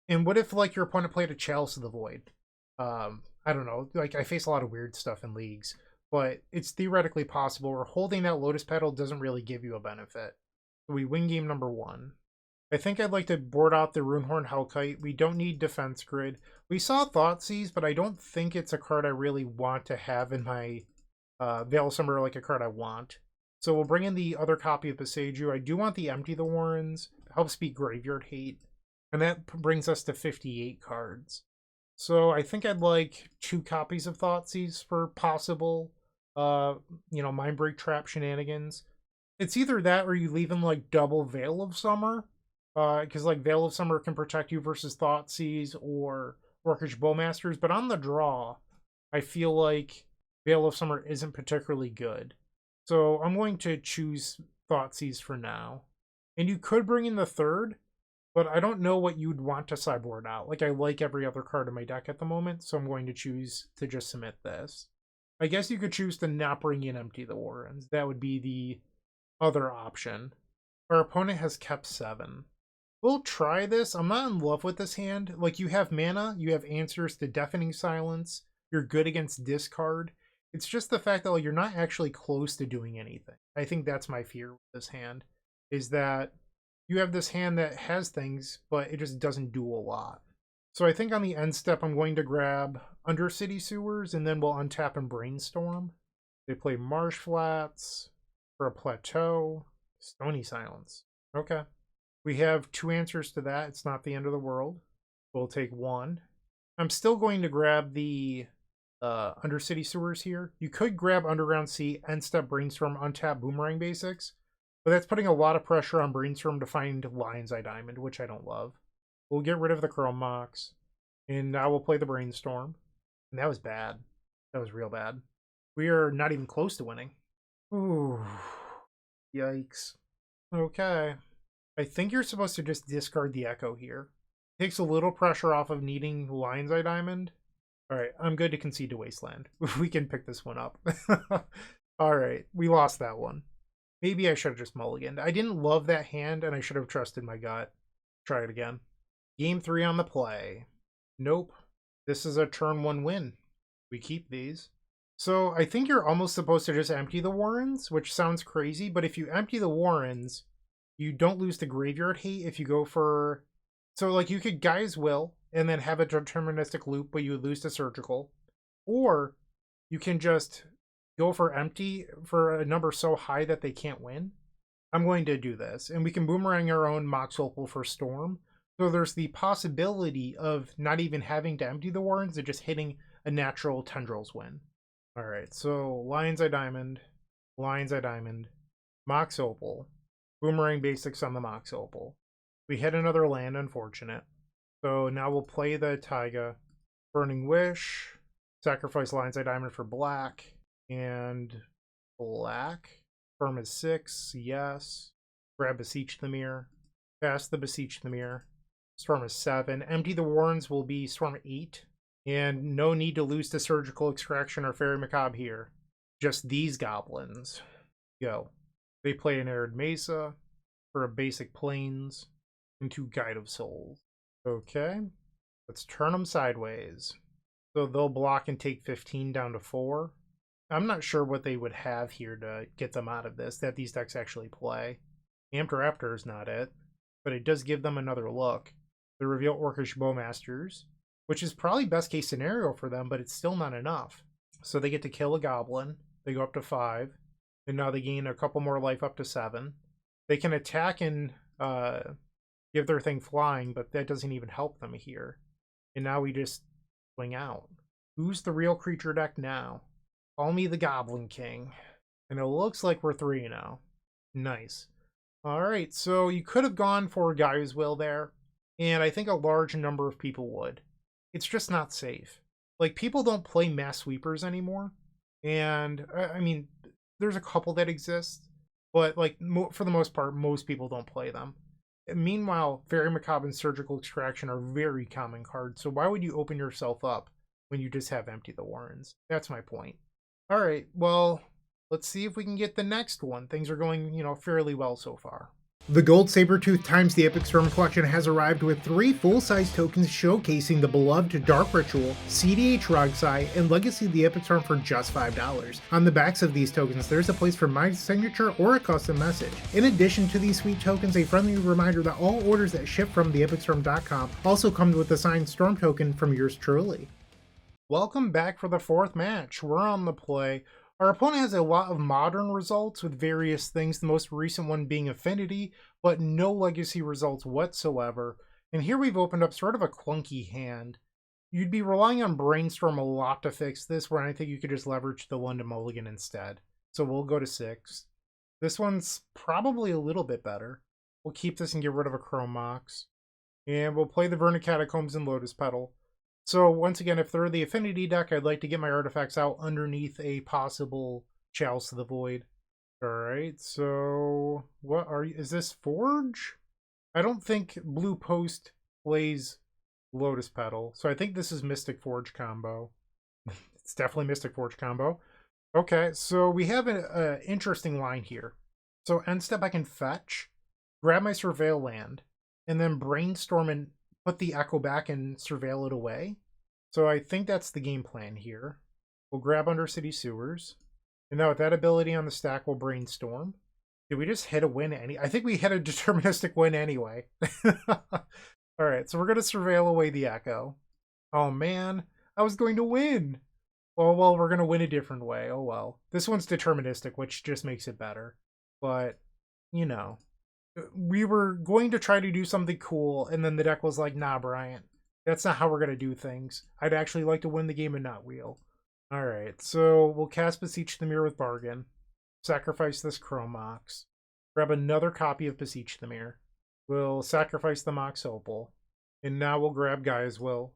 And what if, like, your opponent played a Chalice of the Void? I don't know. Like, I face a lot of weird stuff in leagues. But it's theoretically possible where holding that Lotus Petal doesn't really give you a benefit. So we win game number 1. I think I'd like to board out the Runehorn Hellkite. We don't need Defense Grid. We saw Thoughtseize, but I don't think it's a card I really want to have in my Veil of Summer, like a card I want. So we'll bring in the other copy of Beseiju. I do want the Empty the Warrens. It helps beat Graveyard Hate. And that brings us to 58 cards. So I think I'd like 2 copies of Thoughtseize for possible, Mindbreak Trap shenanigans. It's either that or you leave in, like, double Veil of Summer. Because, like, Veil of Summer can protect you versus Thoughtseize or Orcish Bowmasters. But on the draw, I feel like Veil of Summer isn't particularly good. So I'm going to choose Thoughtseize for now. And you could bring in the third, but I don't know what you'd want to sideboard out. Like, I like every other card in my deck at the moment, so I'm going to choose to just submit this. I guess you could choose to not bring in Empty the Warrens. That would be the other option. Our opponent has kept 7. We'll try this. I'm not in love with this hand. Like, you have mana, you have answers to Deafening Silence, you're good against discard. It's just the fact that, like, you're not actually close to doing anything. I think that's my fear with this hand, is that you have this hand that has things, but it just doesn't do a lot. So I think on the end step, I'm going to grab Undercity Sewers, and then we'll untap and Brainstorm. They play Marsh Flats for a Plateau. Stony Silence. Okay. We have 2 answers to that. It's not the end of the world. We'll take 1. I'm still going to grab the Undercity Sewers here. You could grab Underground Sea, end step Brainstorm, untap Boomerang Basics. But that's putting a lot of pressure on Brainstorm to find Lion's Eye Diamond, which I don't love. We'll get rid of the Chrome Mox. And now we'll play the Brainstorm. And that was bad. That was real bad. We are not even close to winning. Ooh. Yikes. Okay. I think you're supposed to just discard the Echo here. Takes a little pressure off of needing Lion's Eye Diamond. Alright, I'm good to concede to Wasteland. We can pick this one up. Alright, we lost that one. Maybe I should have just mulliganed. I didn't love that hand, and I should have trusted my gut. Try it again. Game 3 on the play. Nope. This is a turn 1 win. We keep these. So I think you're almost supposed to just empty the Warrens, which sounds crazy, but if you empty the Warrens, you don't lose the Graveyard Hate if you go for... So, like, you could Gaia's Will and then have a deterministic loop, but you would lose to Surgical. Or you can just go for empty for a number so high that they can't win. I'm going to do this. And we can Boomerang our own Mox Opal for Storm. So there's the possibility of not even having to empty the Warrens and just hitting a natural Tendrils win. Alright, so Lion's Eye Diamond, Mox Opal, Boomerang Basics on the Mox Opal. We hit another land, unfortunate. So now we'll play the Taiga, Burning Wish, sacrifice Lion's Eye Diamond for black, and black. Firm is 6, yes. Grab Beseech the Mirror, cast the Beseech the Mirror. Storm is 7. Empty the Warrens will be Storm 8. And no need to lose to Surgical Extraction or Fairy Macabre here. Just these goblins. Go. They play an Arid Mesa for a basic Plains into Guide of Souls. Okay. Let's turn them sideways. So they'll block and take 15 down to 4. I'm not sure what they would have here to get them out of this, that these decks actually play. Amped Raptor is not it, but it does give them another look. They reveal Orcish Bowmasters, which is probably best case scenario for them, but it's still not enough. So they get to kill a goblin. They go up to 5. And now they gain a couple more life up to 7. They can attack and give their thing flying, but that doesn't even help them here. And now we just Swing out. Who's the real creature deck now? Call me the Goblin King. And it looks like we're 3-0. Nice. Alright, so you could have gone for Guy's Will there, and I think a large number of people would. It's just not safe. Like, people don't play mass sweepers anymore, and, I mean, there's a couple that exist, but, like, for the most part, most people don't play them. Meanwhile, Very Macabre and Surgical Extraction are very common cards, so why would you open yourself up when you just have Empty the Warrens? That's my point. Alright, well, let's see if we can get the next one. Things are going, fairly well so far. The Gold Sabertooth times the Epic Storm collection has arrived with 3 full-size tokens showcasing the beloved Dark Ritual, CDH Rogsai, and Legacy of the Epic Storm for just $5. On the backs of these tokens, there's a place for my signature or a custom message. In addition to these sweet tokens, a friendly reminder that all orders that ship from theepicstorm.com also come with a signed Storm token from yours truly. Welcome back for the 4th match. We're on the play. Our opponent has a lot of modern results with various things, the most recent one being Affinity, but no legacy results whatsoever. And here we've opened up sort of a clunky hand. You'd be relying on Brainstorm a lot to fix this, where I think you could just leverage the London Mulligan instead. So we'll go to 6. This one's probably a little bit better. We'll keep this and get rid of a Chrome Mox. And we'll play the Verna Catacombs and Lotus Petal. So once again, if they're the Affinity deck, I'd like to get my artifacts out underneath a possible Chalice to the Void. Alright, so what are you? Is this Forge? I don't think Blue Post plays Lotus Petal, so I think this is Mystic Forge combo. It's definitely Mystic Forge combo. Okay, so we have an interesting line here. So end step I can fetch, grab my Surveil land, and then Brainstorm and put the Echo back and surveil it away. So I think that's the game plan here. We'll grab Undercity Sewers. And now with that ability on the stack, we'll Brainstorm. Did we just hit a win I think we hit a deterministic win anyway. Alright, so we're going to surveil away the Echo. Oh man, I was going to win! Oh well, we're going to win a different way. Oh well. This one's deterministic, which just makes it better. But, we were going to try to do something cool, and then the deck was like, nah, Bryant, that's not how we're going to do things. I'd actually like to win the game and not wheel. Alright, so we'll cast Beseech the Mirror with Bargain, sacrifice this Chrome Mox, grab another copy of Beseech the Mirror, we'll sacrifice the Mox Opal, and now we'll grab Guy's Will,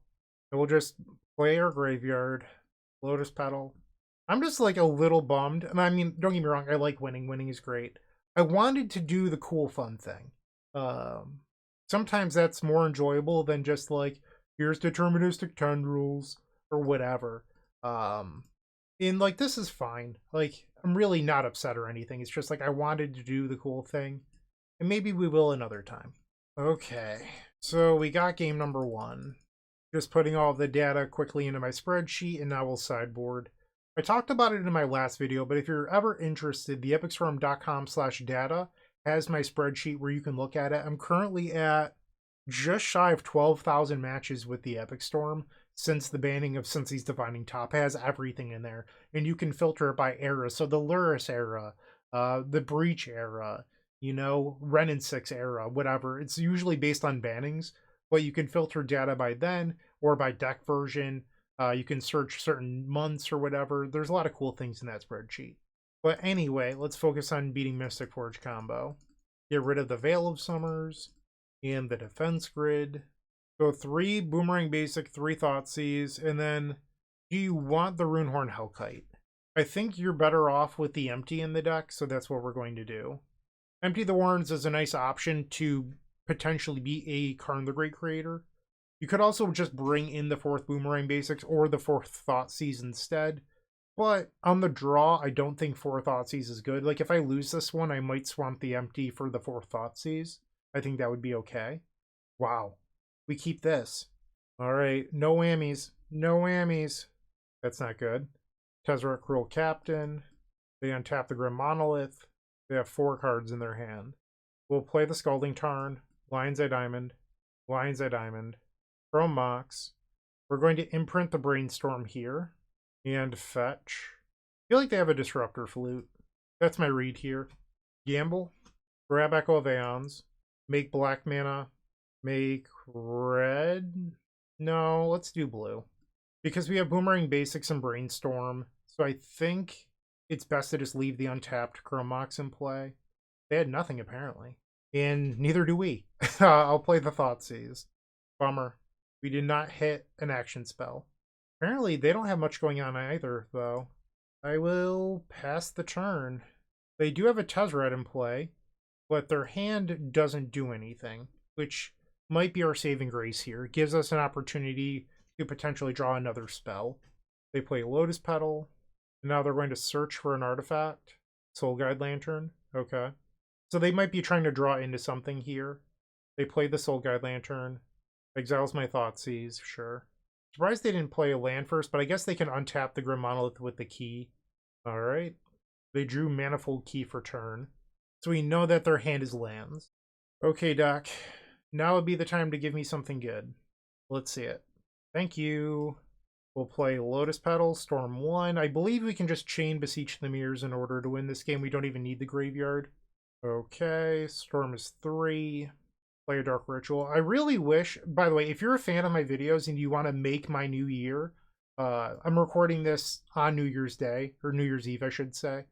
and we'll just play our graveyard, Lotus Petal. I'm just like a little bummed, and I mean, don't get me wrong, I like winning. Winning is great. I wanted to do the cool, fun thing. Sometimes that's more enjoyable than just like, here's deterministic tendrils or whatever. And like, this is fine. Like, I'm really not upset or anything. It's just like, I wanted to do the cool thing, and maybe we will another time. Okay, so we got game number 1. Just putting all the data quickly into my spreadsheet, and now we'll sideboard. I talked about it in my last video, but if you're ever interested, theepicstorm.com/data has my spreadsheet where you can look at it. I'm currently at just shy of 12,000 matches with the Epic Storm since the banning of Sensi's Divining Top. It has everything in there, and you can filter it by era. So the Luris era, the Breach era, Ren and 6 era, whatever. It's usually based on bannings, but you can filter data by then or by deck version. You can search certain months or whatever. There's a lot of cool things in that spreadsheet. But anyway, let's focus on beating Mystic Forge combo. Get rid of the Veil of Summers and the Defense Grid. Go 3 Boomerang Basic, 3 Thoughtseize, and then do you want the Runehorn Hellkite? I think you're better off with the Empty in the deck, so that's what we're going to do. Empty the Warrens is a nice option to potentially be a Karn the Great Creator. You could also just bring in the 4th Boomerang Basics or the 4th Thoughtseize instead. But on the draw, I don't think 4 Thoughtseize is good. Like, if I lose this one, I might swamp the Empty for the 4th Thoughtseize. I think that would be okay. Wow. We keep this. Alright, no whammies. No whammies. That's not good. Tezzeret Cruel Captain. They untap the Grim Monolith. They have 4 cards in their hand. We'll play the Scalding Tarn, Lion's Eye Diamond, Lion's Eye Diamond, Chrome Mox. We're going to imprint the Brainstorm here and fetch. I feel like they have a Disruptor Flute. That's my read here. Gamble, grab Echo of Aeons, make black mana, make red. No, let's do blue. Because we have Boomerang Basics and Brainstorm, so I think it's best to just leave the untapped Chrome Mox in play. They had nothing, apparently. And neither do we. I'll play the Thoughtseize. Bummer. We did not hit an action spell. Apparently, they don't have much going on either, though. I will pass the turn. They do have a Tezzeret in play, but their hand doesn't do anything, which might be our saving grace here. It gives us an opportunity to potentially draw another spell. They play Lotus Petal, and now they're going to search for an artifact. Soul Guide Lantern. Okay. So they might be trying to draw into something here. They play the Soul Guide Lantern. Exiles my Thoughtseize, sure. Surprised they didn't play a land first, but I guess they can untap the Grim Monolith with the key. Alright. They drew Manifold Key for turn. So we know that their hand is lands. Okay, Doc. Now would be the time to give me something good. Let's see it. Thank you. We'll play Lotus Petal, Storm 1. I believe we can just chain Beseech the Mirrors in order to win this game. We don't even need the graveyard. Okay, Storm is 3. Play a Dark Ritual. I really wish, by the way, if you're a fan of my videos and you want to make my new year, I'm recording this on New Year's Day, or New Year's Eve, I should say,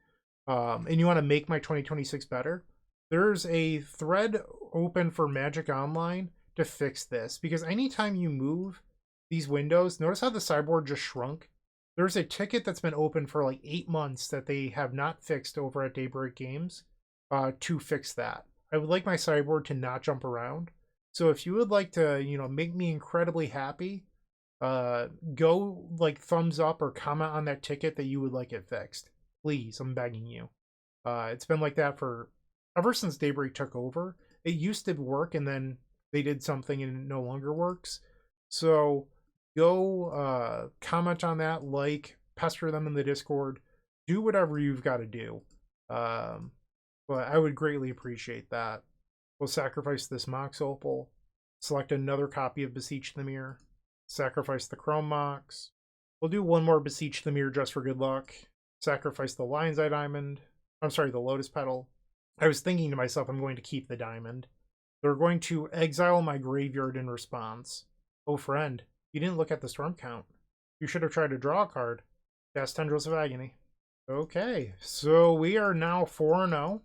and you want to make my 2026 better, there's a thread open for Magic Online to fix this, because anytime you move these windows, notice how the sideboard just shrunk? There's a ticket that's been open for like 8 months that they have not fixed over at Daybreak Games to fix that. I would like my sideboard to not jump around. So if you would like to, make me incredibly happy, go like thumbs up or comment on that ticket that you would like it fixed. Please, I'm begging you. It's been like that for ever since Daybreak took over. It used to work and then they did something and it no longer works. So go comment on that, like, pester them in the Discord, do whatever you've got to do. But I would greatly appreciate that. We'll sacrifice this Mox Opal, select another copy of Beseech the Mirror, sacrifice the Chrome Mox. We'll do one more Beseech the Mirror just for good luck. Sacrifice the Lion's Eye Diamond. I'm sorry, the Lotus Petal. I was thinking to myself, I'm going to keep the diamond. They're going to exile my graveyard in response. Oh, friend, you didn't look at the storm count. You should have tried to draw a card. Cast Tendrils of Agony. Okay, so we are now 4-0.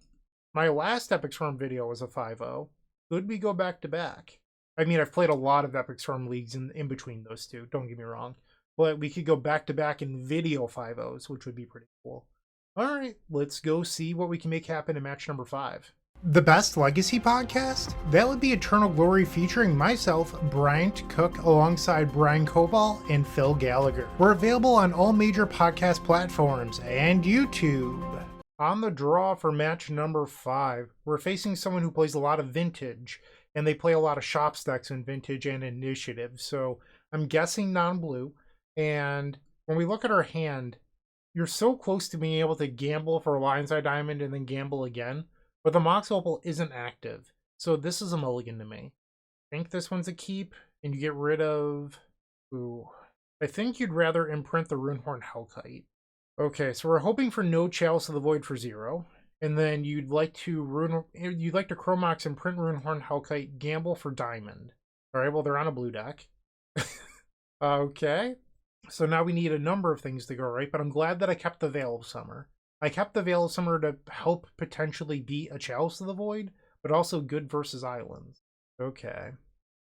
My last Epic Storm video was a 5-0. Could we go back to back? I mean, I've played a lot of Epic Storm leagues in between those two, don't get me wrong. But we could go back to back in video 5-0s, which would be pretty cool. Alright, let's go see what we can make happen in match number 5. The Best Legacy Podcast? That would be Eternal Glory featuring myself, Bryant Cook, alongside Brian Koval and Phil Gallagher. We're available on all major podcast platforms and YouTube. On the draw for match number 5, we're facing someone who plays a lot of Vintage, and they play a lot of shop stacks in Vintage and Initiative, so I'm guessing non-blue. And when we look at our hand, you're so close to being able to gamble for a Lion's Eye Diamond and then gamble again, but the Mox Opal isn't active, so this is a mulligan to me. I think this one's a keep, and you get rid of... Ooh. I think you'd rather imprint the Runehorn Hellkite. Okay, so we're hoping for no Chalice of the Void for 0, and then you'd like to Chrome Mox and print Runehorn Hellkite, gamble for Diamond. All right, well they're on a blue deck. Okay, so now we need a number of things to go right, but I'm glad that I kept the Veil of Summer. I kept the Veil of Summer to help potentially beat a Chalice of the Void, but also good versus Islands. Okay,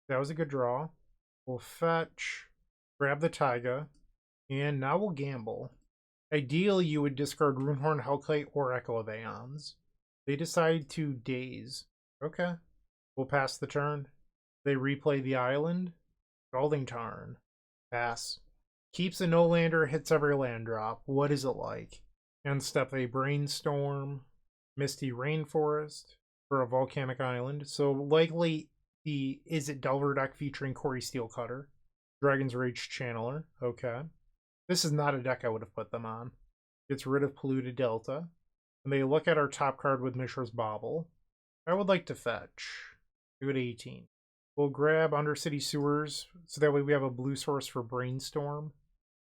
that was a good draw. We'll fetch, grab the Taiga, and now we'll gamble. Ideally, you would discard Runehorn Hellkite or Echo of Aeons. They decide to daze. Okay. We'll pass the turn. They replay the island. Scalding Tarn. Pass. Keeps a no-lander, hits every land drop. What is it like? End step a Brainstorm. Misty Rainforest for a Volcanic Island. So likely the Izzet Delver deck featuring Corey Steelcutter. Dragon's Rage Channeler. Okay. This is not a deck I would have put them on. Gets rid of Polluted Delta. And they look at our top card with Mishra's Bauble. I would like to fetch. Do it 18. We'll grab Undercity Sewers, so that way we have a blue source for Brainstorm.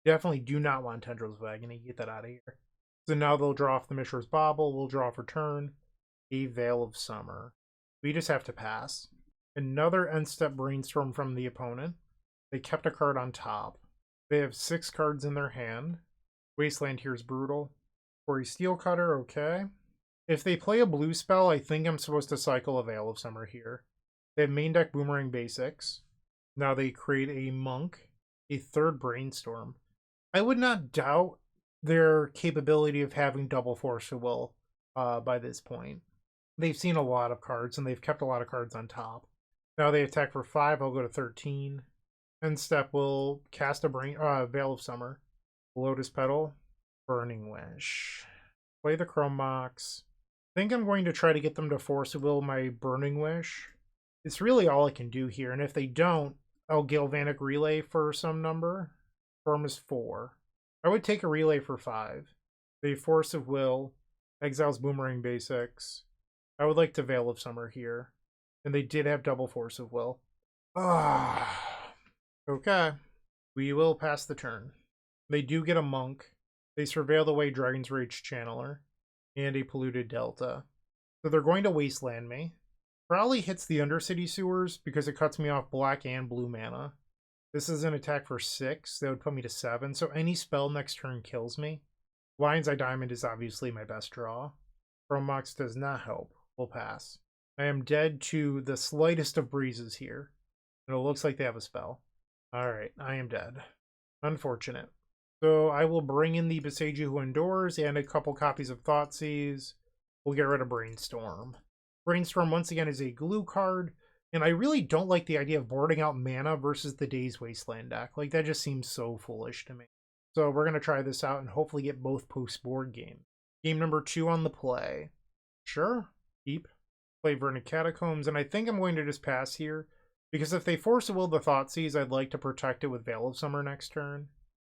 Definitely do not want Tendrils of Agony. Get that out of here. So now they'll draw off the Mishra's Bauble. We'll draw for turn. A Veil of Summer. We just have to pass. Another end step Brainstorm from the opponent. They kept a card on top. They have 6 cards in their hand. Wasteland here is brutal. Quarry Steel Cutter, okay. If they play a blue spell, I think I'm supposed to cycle a Veil of Summer here. They have main deck Boomerang Basics. Now they create a Monk, a 3rd Brainstorm. I would not doubt their capability of having double Force of Will by this point. They've seen a lot of cards, and they've kept a lot of cards on top. Now they attack for 5, I'll go to 13. End step will cast a Veil of Summer. Lotus Petal, Burning Wish. Play the Chrome Mox. I think I'm going to try to get them to Force of Will my Burning Wish. It's really all I can do here, and if they don't, I'll Galvanic Relay for some number. Firm is 4. I would take a Relay for 5. They Force of Will, exiles Boomerang Basics. I would like to Veil of Summer here. And they did have double Force of Will. Okay. We will pass the turn. They do get a Monk. They Surveil the Way Dragon's Rage Channeler. And a Polluted Delta. So they're going to Wasteland me. Probably hits the Undercity Sewers because it cuts me off black and blue mana. This is an attack for 6. That would put me to 7. So any spell next turn kills me. Lion's Eye Diamond is obviously my best draw. Chrome Mox does not help. We'll pass. I am dead to the slightest of breezes here. And it looks like they have a spell. Alright, I am dead. Unfortunate. So I will bring in the Besage Who Endures and a couple copies of Thoughtseize. We'll get rid of Brainstorm. Brainstorm once again is a glue card, and I really don't like the idea of boarding out mana versus the Daze Wasteland deck. Like, that just seems so foolish to me. So we're going to try this out and hopefully get both post-board games. Game number 2 on the play. Sure, keep. Play Verdant Catacombs, and I think I'm going to just pass here, because if they Force of Will the Thoughtseize, I'd like to protect it with Veil of Summer next turn.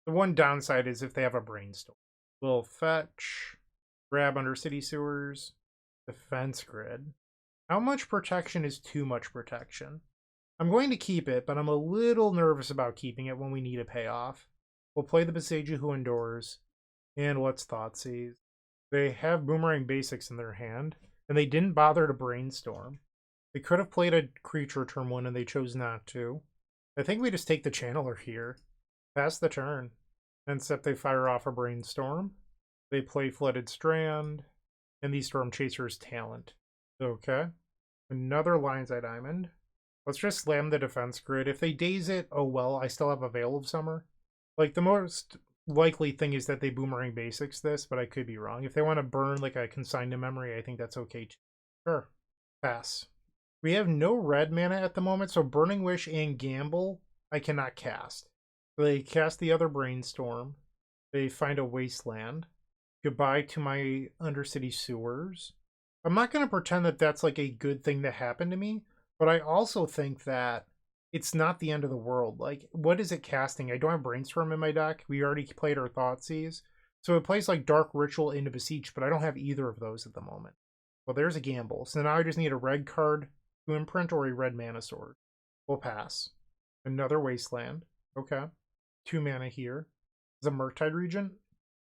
The one downside is if they have a Brainstorm. We'll fetch, grab Undercity Sewers, Defense Grid. How much protection is too much protection? I'm going to keep it, but I'm a little nervous about keeping it when we need a payoff. We'll play the Besage Who Endures, and let's Thoughtseize. They have Boomerang Basics in their hand, and they didn't bother to Brainstorm. They could have played a creature turn 1, and they chose not to. I think we just take the Channeler here. Pass the turn. Except they fire off a Brainstorm. They play Flooded Strand. And the Storm Chaser's Talent. Okay. Another Lion's Eye Diamond. Let's just slam the Defense Grid. If they Daze it, oh well, I still have a Veil of Summer. Like, the most likely thing is that they Boomerang Basics this, but I could be wrong. If they want to burn like a Consign to Memory, I think that's okay too. Sure. Pass. We have no red mana at the moment, so Burning Wish and Gamble I cannot cast. They cast the other Brainstorm. They find a Wasteland. Goodbye to my Undercity Sewers. I'm not going to pretend that that's like a good thing that happened to me, but I also think that it's not the end of the world. Like, what is it casting? I don't have Brainstorm in my deck. We already played our Thoughtseize. So it plays like Dark Ritual into Beseech, but I don't have either of those at the moment. Well, there's a Gamble. So now I just need a red card to imprint or a red mana sword. We'll pass. Another Wasteland. Okay. 2 mana here. Is it Murktide Regent?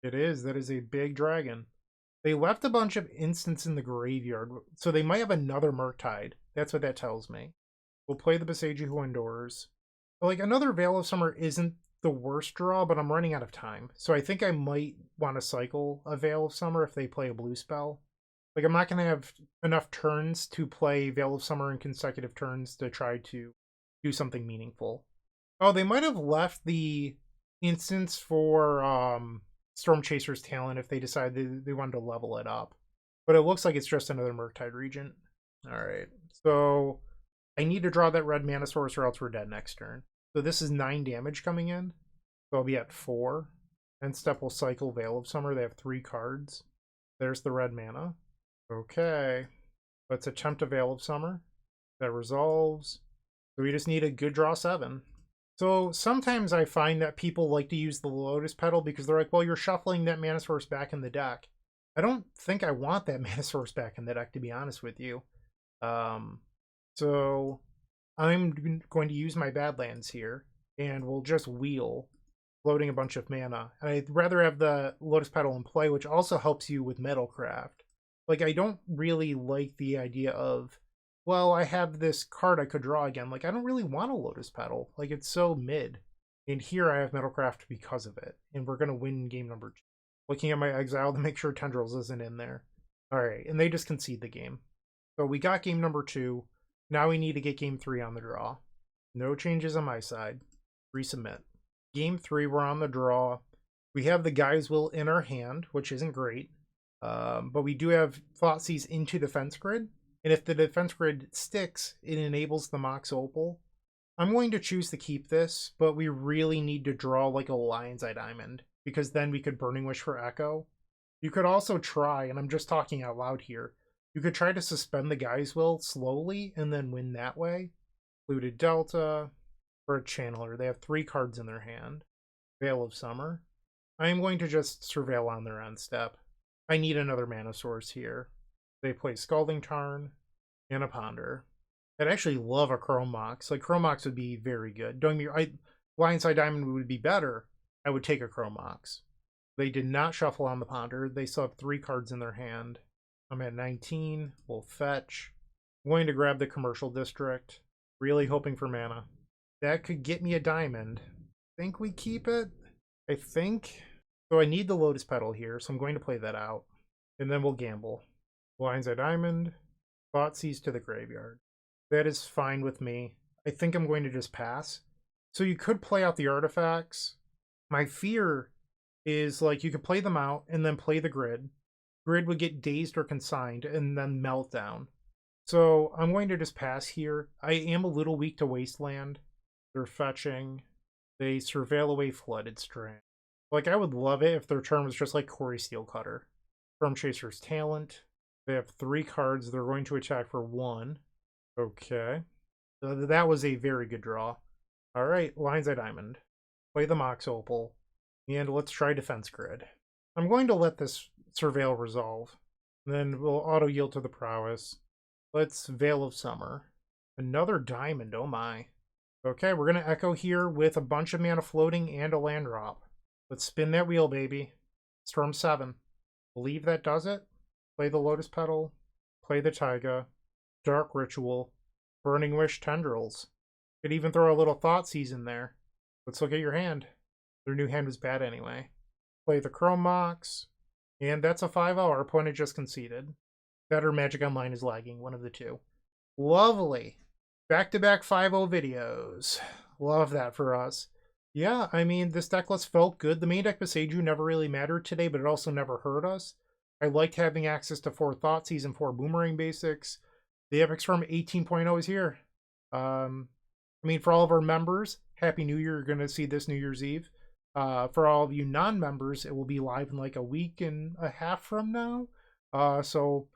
It is. That is a big dragon. They left a bunch of instants in the graveyard, so they might have another Murktide. That's what that tells me. We'll play the Besage Who Endures. Like, another Veil of Summer isn't the worst draw, but I'm running out of time. So I think I might want to cycle a Veil of Summer if they play a blue spell. Like, I'm not going to have enough turns to play Veil of Summer in consecutive turns to try to do something meaningful. Oh, they might have left the instance for Storm Chaser's Talent if they decided they wanted to level it up. But it looks like it's just another Murktide Regent. Alright, so I need to draw that red mana source or else we're dead next turn. So this is 9 damage coming in. So I'll be at 4. End step will cycle Veil of Summer. They have 3 cards. There's the red mana. Okay. Let's attempt a Veil of Summer. That resolves. So we just need a good draw 7. So sometimes I find that people like to use the Lotus Petal because they're like, well, you're shuffling that mana source back in the deck. I don't think I want that mana source back in the deck, to be honest with you. So I'm going to use my Badlands here, and we'll just wheel, loading a bunch of mana. And I'd rather have the Lotus Petal in play, which also helps you with Metalcraft. Like, I don't really like the idea of, well, I have this card I could draw again. Like, I don't really want a Lotus Petal. Like, it's so mid. And here I have Metalcraft because of it. And we're going to win game number 2. Looking at my exile to make sure Tendrils isn't in there. All right, and they just concede the game. So we got game number 2. Now we need to get game 3 on the draw. No changes on my side. Resubmit. Game 3, we're on the draw. We have the Guy's Will in our hand, which isn't great. But we do have Thoughtseize into Defense Grid. And if the Defense Grid sticks, it enables the Mox Opal. I'm going to choose to keep this, but we really need to draw like a Lion's Eye Diamond, because then we could Burning Wish for Echo. You could also try, and I'm just talking out loud here, you could try to suspend the Guy's Will slowly and then win that way. Looted Delta for a Channeler. They have 3 cards in their hand. Veil of Summer. I am going to just Surveil on their end step. I need another mana source here. They play Scalding Tarn and a Ponder. I'd actually love a Chrome Mox. Like, Chrome Mox would be very good. Don't get me, Lion's Eye Diamond would be better. I would take a Chrome Mox. They did not shuffle on the Ponder. They still have 3 cards in their hand. I'm at 19. We'll fetch. I'm going to grab the Commercial District. Really hoping for mana. That could get me a diamond. Think we keep it? I think. So I need the Lotus Petal here, so I'm going to play that out. And then we'll gamble. Lion's Eye Diamond. Thoughtseize to the graveyard. That is fine with me. I think I'm going to just pass. So you could play out the artifacts. My fear is, like, you could play them out and then play the grid. Grid would get dazed or consigned and then meltdown. So I'm going to just pass here. I am a little weak to Wasteland. They're fetching. They Surveil away Flooded Strand. Like, I would love it if their turn was just like Corey Steelcutter. Storm Chaser's Talent. They have 3 cards. They're going to attack for 1. Okay. So that was a very good draw. Alright, Lion's Eye Diamond. Play the Mox Opal. And let's try Defense Grid. I'm going to let this Surveil resolve. Then we'll auto-yield to the Prowess. Let's Veil of Summer. Another Diamond, oh my. Okay, we're going to Echo here with a bunch of mana floating and a land drop. Let's spin that wheel, baby. Storm 7. Believe that does it. Play the Lotus Petal. Play the Taiga. Dark Ritual. Burning Wish Tendrils. Could even throw a little Thoughtseize in there. Let's look at your hand. Their new hand was bad anyway. Play the Chrome Mox. And that's a 5-0. Our opponent just conceded. That or Magic Online is lagging. One of the two. Lovely. Back-to-back 5-0 videos. Love that for us. Yeah, I mean, this deck list felt good. The main deck Beseiju never really mattered today, but it also never hurt us. I liked having access to 4 Thoughtseize and 4 Boomerang Basics. The Epic Storm 18.0 is here. I mean, for all of our members, Happy New Year. You're going to see this New Year's Eve. For all of you non-members, it will be live in like a week and a half from now. So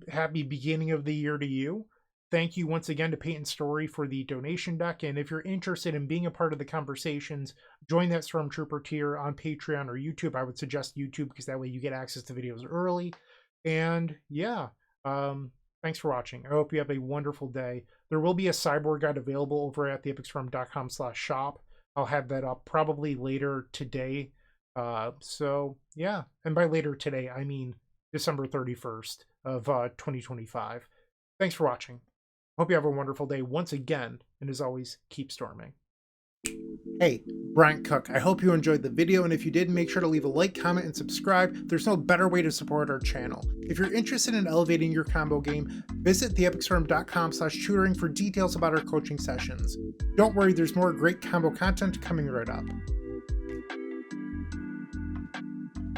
happy beginning of the year to you. Thank you once again to Peyton Story for the donation deck. And if you're interested in being a part of the conversations, join that Stormtrooper tier on Patreon or YouTube. I would suggest YouTube because that way you get access to videos early. And yeah, thanks for watching. I hope you have a wonderful day. There will be a sideboard guide available over at theepicstorm.com/shop. I'll have that up probably later today. So yeah, and by later today, I mean December 31st of 2025. Thanks for watching. Hope you have a wonderful day once again, and as always, keep storming. Hey, Bryant Cook. I hope you enjoyed the video, and if you did, make sure to leave a like, comment, and subscribe. There's no better way to support our channel. If you're interested in elevating your combo game, visit theepicstorm.com/tutoring for details about our coaching sessions. Don't worry, there's more great combo content coming right up.